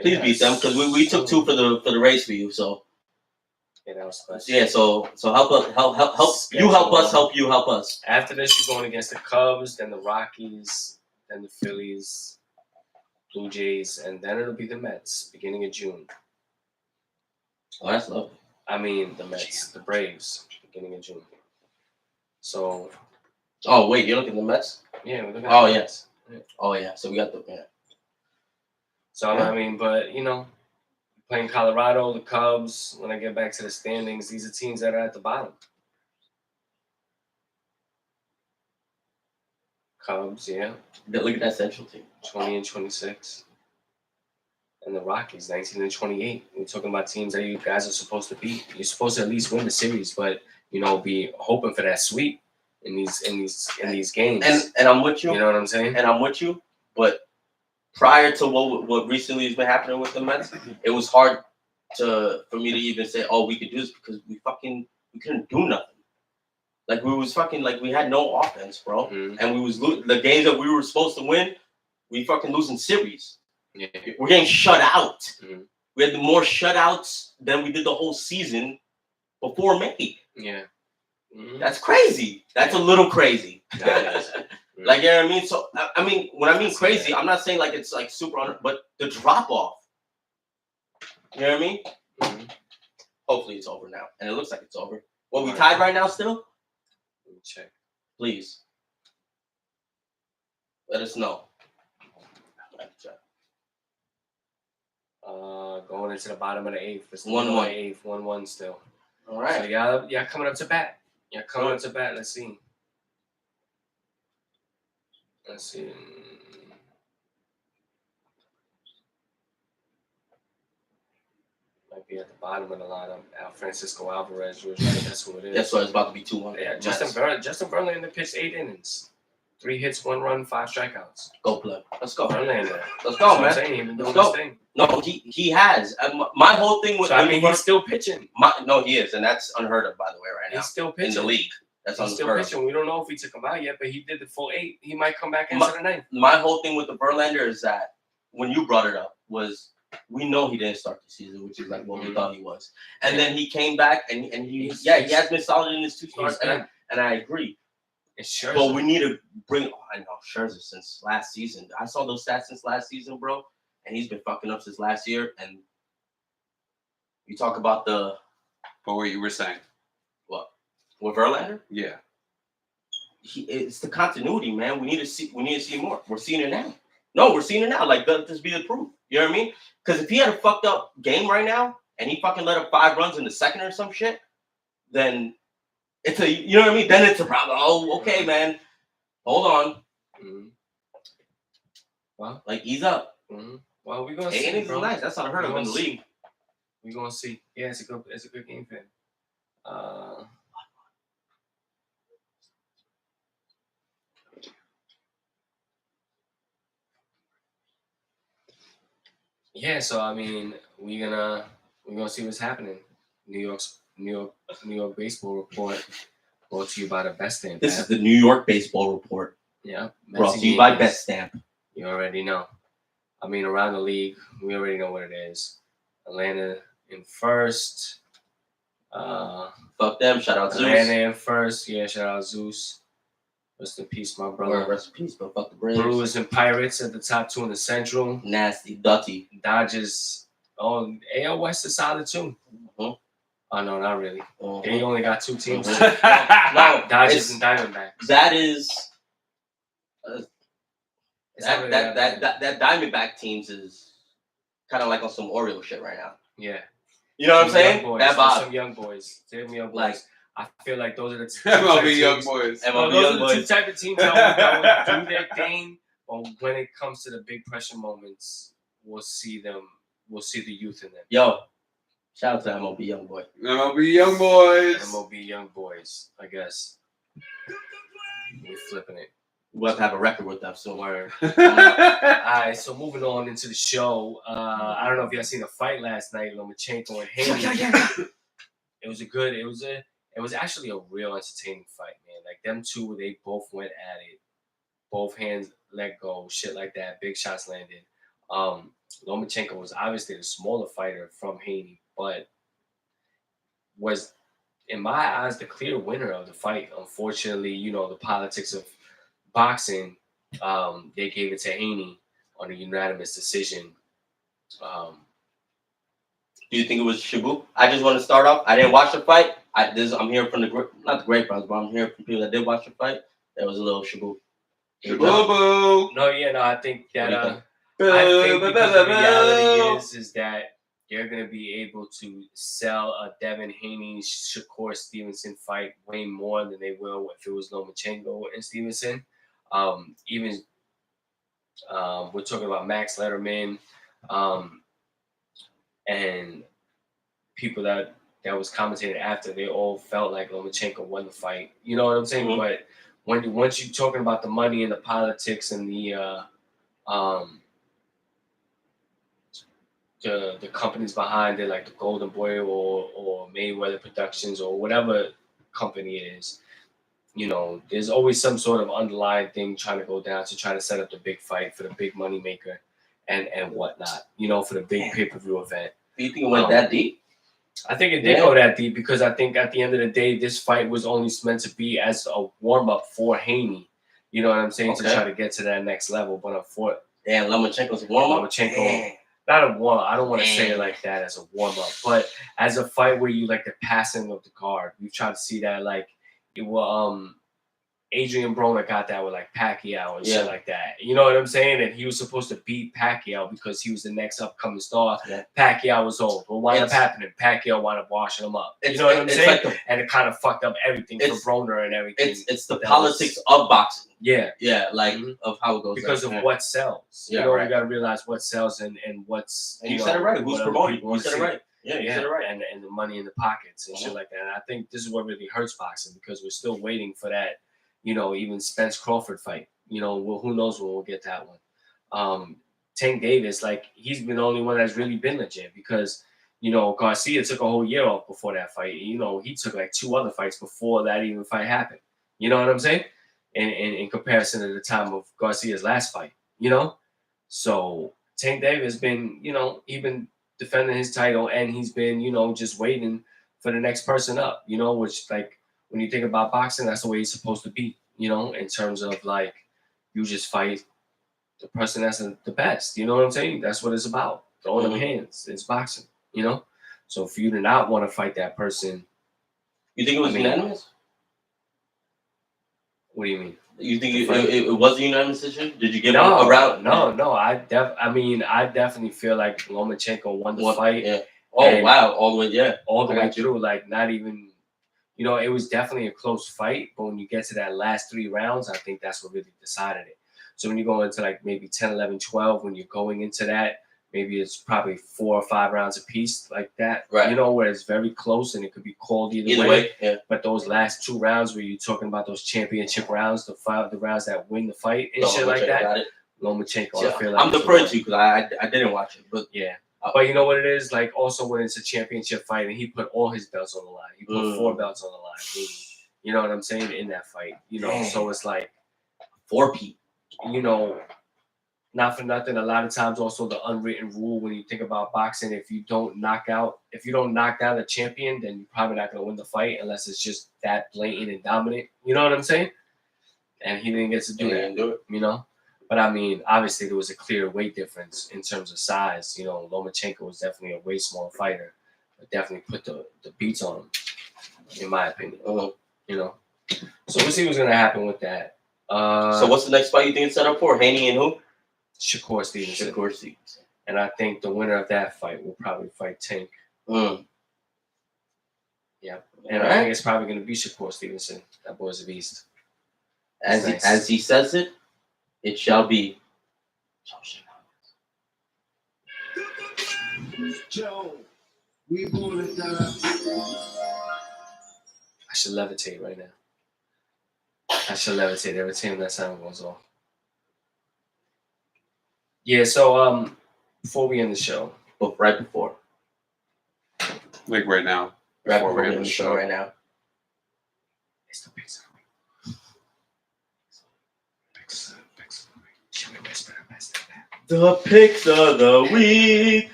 Please beat them because we took 2 for the race for you. So yeah, that was special. Yeah, so help us, you help us, help you help us. After this, you're going against the Cubs, then the Rockies, then the Phillies, Blue Jays, and then it'll be the Mets beginning of June. Oh, that's lovely. I mean, the Mets, the Braves, beginning of June. So. Oh wait, you're looking at the Mets? Yeah, we're looking at the Mets. Yeah. Oh yeah, so we got the So I mean, but playing Colorado, the Cubs. When I get back to the standings, these are teams that are at the bottom. Cubs, yeah. Look at that Central team. 20 and 26. And the Rockies, 19 and 28. We're talking about teams that you guys are supposed to beat. You're supposed to at least win the series, but be hoping for that sweep in these games. And I'm with you. You know what I'm saying? And I'm with you. But prior to what recently has been happening with the Mets, it was hard for me to even say, oh, we could do this because we couldn't do nothing. Like we had no offense, bro. Mm-hmm. And we was the games that we were supposed to win, we fucking losing series. Yeah. We're getting shut out. Mm-hmm. We had more shutouts than we did the whole season before May. Yeah. Mm-hmm. That's crazy. That's a little crazy. That is. Mm-hmm. Like, you know what I mean? So, I mean, when I mean crazy, I'm not saying like it's like super, but the drop off. You know what I mean? Mm-hmm. Hopefully it's over now. And it looks like it's over. Well, we tied right now still? Let me check. Please. Let us know. Going into the bottom of the 8th. It's 1-1. 1-1 still. All right. So y'all coming up to bat. Let's see. Might be at the bottom of the lineup. Francisco Alvarez, right? That's who it is. That's why it's about to be 2-1. Yeah, Justin Verlander pitched 8 innings. 3 hits, 1 run, 5 strikeouts. Go play. Let's go. Verlander. Let's go, man. I'm saying, he's been doing his thing. No, he has. My whole thing with he's still pitching. No, he is, and that's unheard of, by the way, right now. He's still pitching in the league. That's he's still pitching. We don't know if he took him out yet, but he did the full 8. He might come back into the 9th. My whole thing with the Verlander is that when you brought it up was we know he didn't start the season, which is like what we thought he was, and then he came back and he has been solid in his 2 starts, and I agree. It's Scherzer. But we need to bring. I know Scherzer since last season. I saw those stats since last season, bro, and he's been fucking up since last year. And you talk about the what you were saying. what with Verlander? Yeah. It's the continuity, man. We need to see more. We're seeing it now. No, we're seeing it now. Like, let this be the proof. You know what I mean? Because if he had a fucked up game right now and he fucking let up 5 runs in the second or some shit, then it's a, you know what I mean? Then it's a problem. Oh, okay, man. Hold on. Mm-hmm. Well, like, ease up. Mm-hmm. Well, we're gonna see. 8 innings is nice. That's unheard of in the league. We're gonna see. Yeah, it's a good game for him. Yeah, so I mean, we're gonna see what's happening. New York baseball report brought to you by the Best Stamp. This is the New York baseball report. Yeah, brought to you by Best Stamp. You already know. I mean, around the league, we already know what it is. Atlanta in first. Fuck them. Shout out Zeus. Atlanta in first. Yeah, shout out Zeus. Rest in peace, my brother. Rest in peace, but fuck the Braves. Brewers and Pirates at the top 2 in the Central. Nasty, dirty. Dodgers. Oh, AL West is solid too. Mm-hmm. Oh no, not really. Mm-hmm. They only got 2 teams. Mm-hmm. no, Dodgers and Diamondbacks. That is. That Diamondback teams is kind of like on some Oriole shit right now. Yeah. You know what I'm saying? That Bob. Some young boys. Them young boys. Like, I feel like those are the two MLB young boys. Those are the 2 type of teams that will do their thing. But when it comes to the big pressure moments, we'll see them. We'll see the youth in them. Yo, shout out to MLB young boy. MLB young boys. MLB young boys. I guess we're flipping it. We'll have to have a record with them somewhere. All right, so moving on into the show. I don't know if y'all seen the fight last night, Lomachenko and Haney. It was actually a real entertaining fight, man. Like them two, they both went at it. Both hands let go, shit like that. Big shots landed. Lomachenko was obviously the smaller fighter from Haney, but was, in my eyes, the clear winner of the fight. Unfortunately, the politics of boxing, they gave it to Haney on a unanimous decision. Do you think it was Shabu? I just want to start off. I didn't watch the fight. I'm here from not the grapevines, but I'm here from people that did watch the fight. There was a little Shabu. Shabu. No, I think that I think because the reality is that they're going to be able to sell a Devin Haney Shakur Stevenson fight way more than they will if it was Lomachenko and Stevenson. Even we're talking about Max Letterman and people that was commentating after, they all felt like Lomachenko won the fight. You know what I'm saying? Mm-hmm. But once you're talking about the money and the politics and the companies behind it, like the Golden Boy or Mayweather Productions or whatever company it is, there's always some sort of underlying thing trying to go down to try to set up the big fight for the big money maker and whatnot, for the big pay-per-view event. Do you think it went that deep? I think it did go that deep because I think at the end of the day, this fight was only meant to be as a warm-up for Haney. You know what I'm saying? Okay. To try to get to that next level. But unfortunately, Lomachenko's a warm-up? Not a warm-up. I don't want to say it like that as a warm-up. But as a fight where you like the passing of the card, you try to see that like it will Adrian Broner got that with like Pacquiao and shit like that. You know what I'm saying? And he was supposed to beat Pacquiao because he was the next upcoming star. Yeah. Pacquiao was old. What wound up happening? Pacquiao wound up washing him up. You know what I'm saying? Like and it kind of fucked up everything for Broner and everything. It's the politics of boxing. Yeah. Yeah, like of how it goes. Because of what sells. Yeah, you got to realize what sells and what's... And you said it right. Who's promoting? You said it right. Yeah, you said it right. And the money in the pockets and shit like that. And I think this is what really hurts boxing because we're still waiting for that. Even Spence Crawford fight. Who knows when we'll get that one. Tank Davis, like, he's been the only one that's really been legit because, Garcia took a whole year off before that fight. He took like 2 other fights before that even fight happened. You know what I'm saying? In comparison to the time of Garcia's last fight, So Tank Davis been, he's been defending his title and he's been, just waiting for the next person up, which like, when you think about boxing, that's the way it's supposed to be. you know, in terms of like you just fight the person that's the best. You know what I'm saying? That's what it's about. Throwing them hands. It's boxing. You know. So for you to not want to fight that person, You think it was unanimous? What do you mean? You think it was a unanimous decision? Did you give him No, a round? no. I definitely feel like Lomachenko won the fight. Yeah. Oh wow, all the way, yeah, all the way through. Like not even, you know, it was definitely a close fight. But when you get to that last 3 rounds, I think that's what really decided it. So when you go into like maybe 10, 11, 12, when you're going into that, maybe it's probably 4 or 5 rounds apiece like that. Right. You know, where it's very close and it could be called either way. Yeah. But those last 2 rounds where you're talking about those championship rounds, the rounds that win the fight and shit like that. Lomachenko, yeah. I feel like I'm deferring to because I didn't watch it, but yeah. But you know what it is? Like also when it's a championship fight and he put all his belts on the line. He put 4 belts on the line. You know what I'm saying? In that fight. You know, so it's like 4P. You know, not for nothing. A lot of times also the unwritten rule when you think about boxing, if you don't knock down the champion, then you're probably not gonna win the fight unless it's just that blatant and dominant. You know what I'm saying? And he didn't get to do that. You know? But I mean, obviously there was a clear weight difference in terms of size. You know, Lomachenko was definitely a way smaller fighter, but definitely put the beats on him, in my opinion. You know, so we'll see what's gonna happen with that. So what's the next fight you think it's set up for? Haney and who? Shakur Stevenson. Shakur Stevenson. And I think the winner of that fight will probably fight Tank. Yeah, and I think it's probably gonna be Shakur Stevenson. That boy's a beast. As he says it, it shall be. Joe, we gonna die. I should levitate right now. I should levitate every time that sound goes off. Yeah, so before we end the show. But right before. Like right now. Right before we end the show right now. It's the picks of the week. Picks of the week. Should we whisper our best of that? The picks of the week.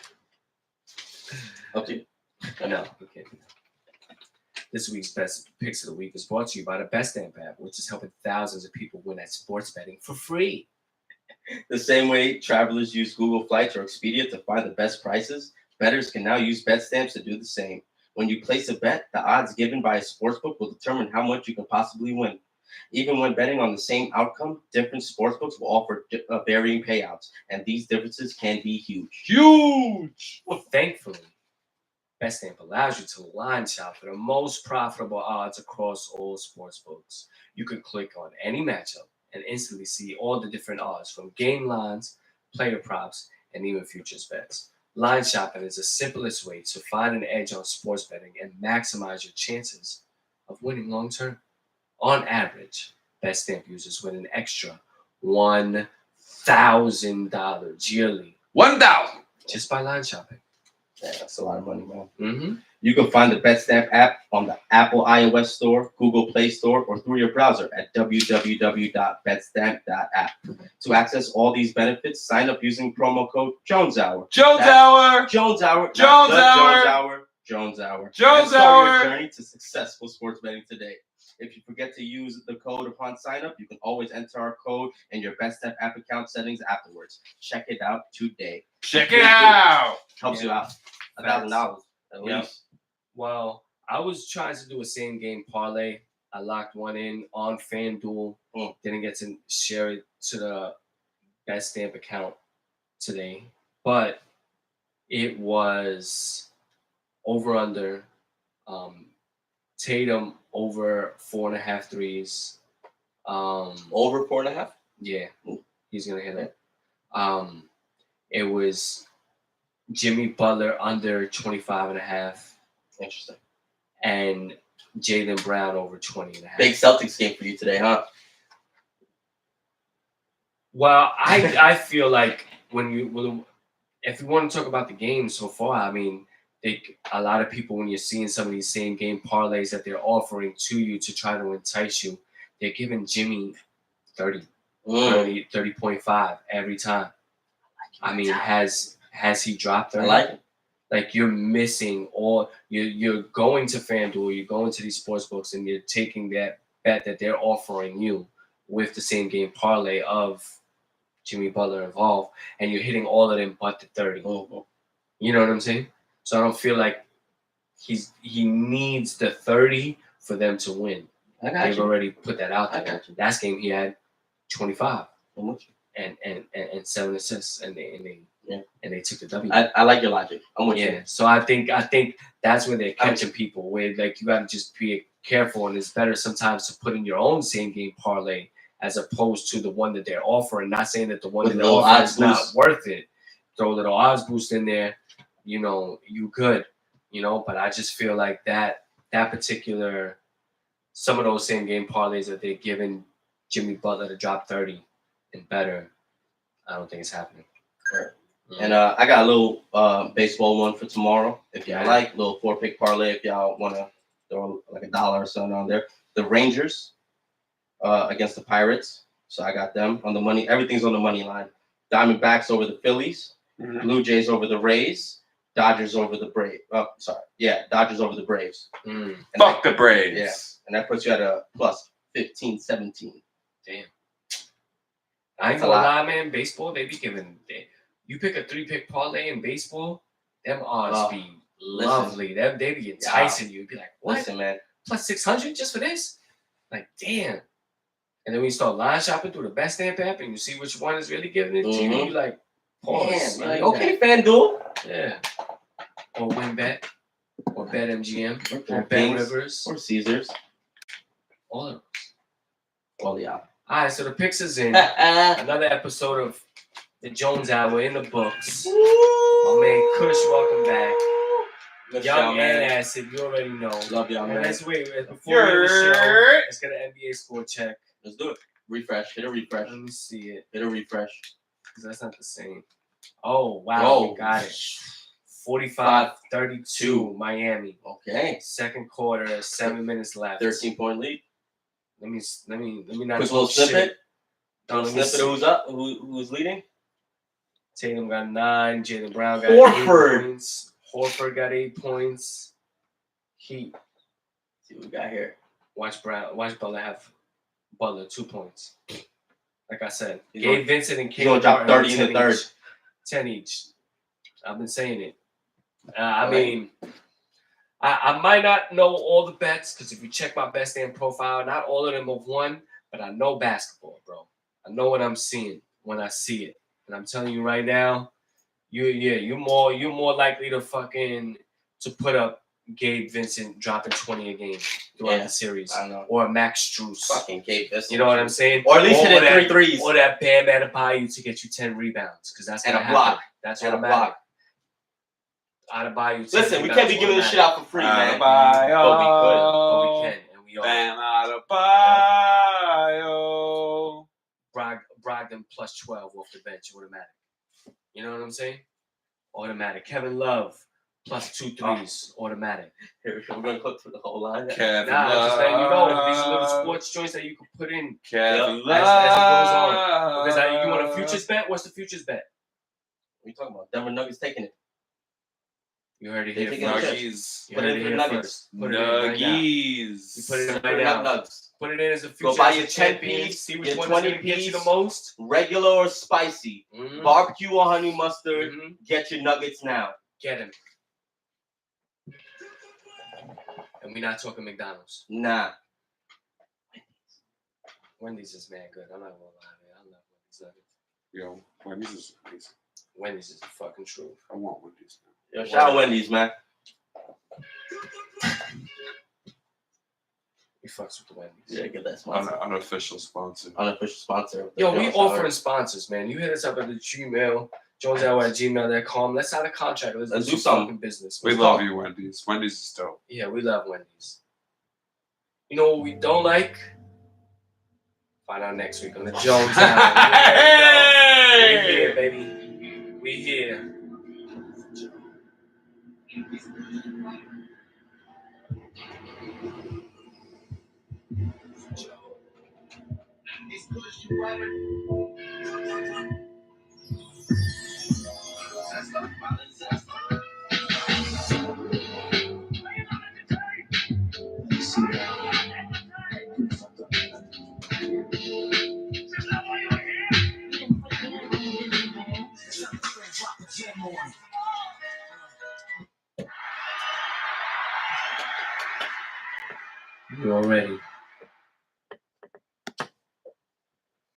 Up to you. No, okay. This week's best picks of the week is brought to you by the Best Amp app, which is helping thousands of people win at sports betting for free. The same way travelers use Google Flights or Expedia to find the best prices, bettors can now use bet stamps to do the same. When you place a bet, the odds given by a sportsbook will determine how much you can possibly win. Even when betting on the same outcome, different sportsbooks will offer varying payouts, and these differences can be huge. Huge! Well, thankfully, Best Amp allows you to line shop for the most profitable odds across all sportsbooks. You can click on any matchup and instantly see all the different odds from game lines, player props, and even futures bets. Line shopping is the simplest way to find an edge on sports betting and maximize your chances of winning long term. On average, Best Amp users win an extra $1,000 yearly. 1,000 just by line shopping. Yeah, that's a lot of money, man. Mm-hmm. You can find the BetStamp app on the Apple iOS Store, Google Play Store, or through your browser at www.betstamp.app. To access all these benefits, sign up using promo code JonesHour. JonesHour! JonesHour. JonesHour! JonesHour. JonesHour! And start your journey to successful sports betting today. If you forget to use the code upon sign up, you can always enter our code in your BetStamp app account settings afterwards. Check it out today. Check it out! Helps you out. $1,000 at least. Well, I was trying to do a same game parlay. I locked one in on FanDuel. Didn't get to share it to the Best Stamp account today, but it was over under. Tatum over 4.5 threes. Over 4.5? Yeah, he's gonna hit it. It was Jimmy Butler under 25.5. Interesting. And Jaylen Brown over 20.5. Big Celtics game for you today, huh? Well, I feel like if you want to talk about the game so far, I mean, a lot of people, when you're seeing some of these same game parlays that they're offering to you to try to entice you, they're giving Jimmy 30.5 every time. I mean, has he dropped 30? I like it. Like you're missing you're going to FanDuel, you're going to these sports books, and you're taking that bet that they're offering you with the same game parlay of Jimmy Butler involved, and you're hitting all of them but the 30. You know what I'm saying? So I don't feel like he needs the 30 for them to win. They've already put that out there. I got you. Last game he had 25 and 7 assists, and they took the W. I like your logic. I'm with you. So I think that's where they're catching people. Where like you got to just be careful, and it's better sometimes to put in your own same game parlay as opposed to the one that they're offering. Not saying that the one that they're offering is not worth it. Throw a little odds boost in there, you good, But I just feel like that particular, some of those same game parlays that they're giving Jimmy Butler to drop 30 and better, I don't think it's happening. Right. And I got a little baseball one for tomorrow. If y'all like, little 4-pick parlay. If y'all want to throw like $1 or something on there. The Rangers against the Pirates. So I got them on the money. Everything's on the money line. Diamondbacks over the Phillies. Mm-hmm. Blue Jays over the Rays. Dodgers over the Braves. Dodgers over the Braves. Fuck the Braves. Yeah. And that puts you at a plus 15-17. Damn. I ain't gonna lie, man. Baseball, they be giving. You pick a 3-pick parlay in baseball, them odds be lovely. They be enticing you. Be like, what? Listen, man. Plus 600 just for this? Like, damn. And then when you start line shopping through the Best Stamp app and you see which one is really giving it to you, you're like, pause. Damn, like, okay, FanDuel. Yeah. Or WinBet. Or BetMGM. Or Bet Rivers. Or Caesars. All of those. All yeah. All right, so the picks is in. Another episode of the Jones Hour in the books. My man Kush, welcome back. Young and Acid, you already know. Love y'all, man. Let's wait. Before we end the show, let's get an NBA score check. Let's do it. Refresh. Hit a refresh. Let me see it. Hit a refresh. Because that's not the same. Oh, wow. We got it. 45-32, Miami. Okay. Second quarter, 7 minutes left. 13-point lead. Let me not quick little snippet. Don't snippet who's up? Who's leading? Tatum got 9. Jaylen Brown got Horford. 8 points. Horford got 8 points. Heat. See what we got here. Watch Butler have 2 points. Like I said, Gabe Vincent and Caleb gonna drop 30 in the third. 10 each. I've been saying it. I mean, I might not know all the bets because if you check my Best Damn profile, not all of them have won, but I know basketball, bro. I know what I'm seeing when I see it, and I'm telling you right now, you're more likely to put up Gabe Vincent dropping 20 a game throughout the series, I know. or Max Strus. Fucking Gabe Vincent. You know what I'm saying? Or at least hit 3 threes. Or that Bam Adebayo to get you 10 rebounds because that's and gonna a happen. block. That's and what a matters. block. Adebayo. Listen, we can't be giving this shit out for free, man. Adebayo. But we can, and we are. Bam Adebayo. Brogdon plus 12 off the bench, automatic. You know what I'm saying? Automatic. Kevin Love plus 2 threes, automatic. Here, we're gonna clip through the whole line. Kevin just letting you know these are little sports joints that you can put in Kevin Love. as it goes on. Because you want a futures bet? What's the futures bet? What are you talking about? Denver Nuggets taking it. You heard it here Nuggies. first. You heard it here first. Put it in right now. Nuggies. You put it in Put right it now. up, Nugs. Put it in as a future. Go buy as your a 10 champion. piece, See which your one 20 is going to get you the piece. most. Regular or spicy. Mm-hmm. Barbecue or honey mustard. Mm-hmm. Get your nuggets now. Get him. And we're not talking McDonald's. Nah. Wendy's is mad good. I'm not gonna lie, man. I love Wendy's nuggets. Yo, Wendy's is amazing. Wendy's is the fucking truth. I want Wendy's now. Yo, shout out Wendy's, man. We fucks with the Wendy's. Yeah, get that sponsor. Unofficial sponsor. Unofficial sponsor. Yo, we offering sponsors, man. You hit us up at the Gmail, joneshour@gmail.com. Let's sign a contract. Let's do some business. We love you, Wendy's. Wendy's is dope. Yeah, we love Wendy's. You know what we don't like? Find out next week on the Jones Hour. Hey! We here, baby. We here. You already.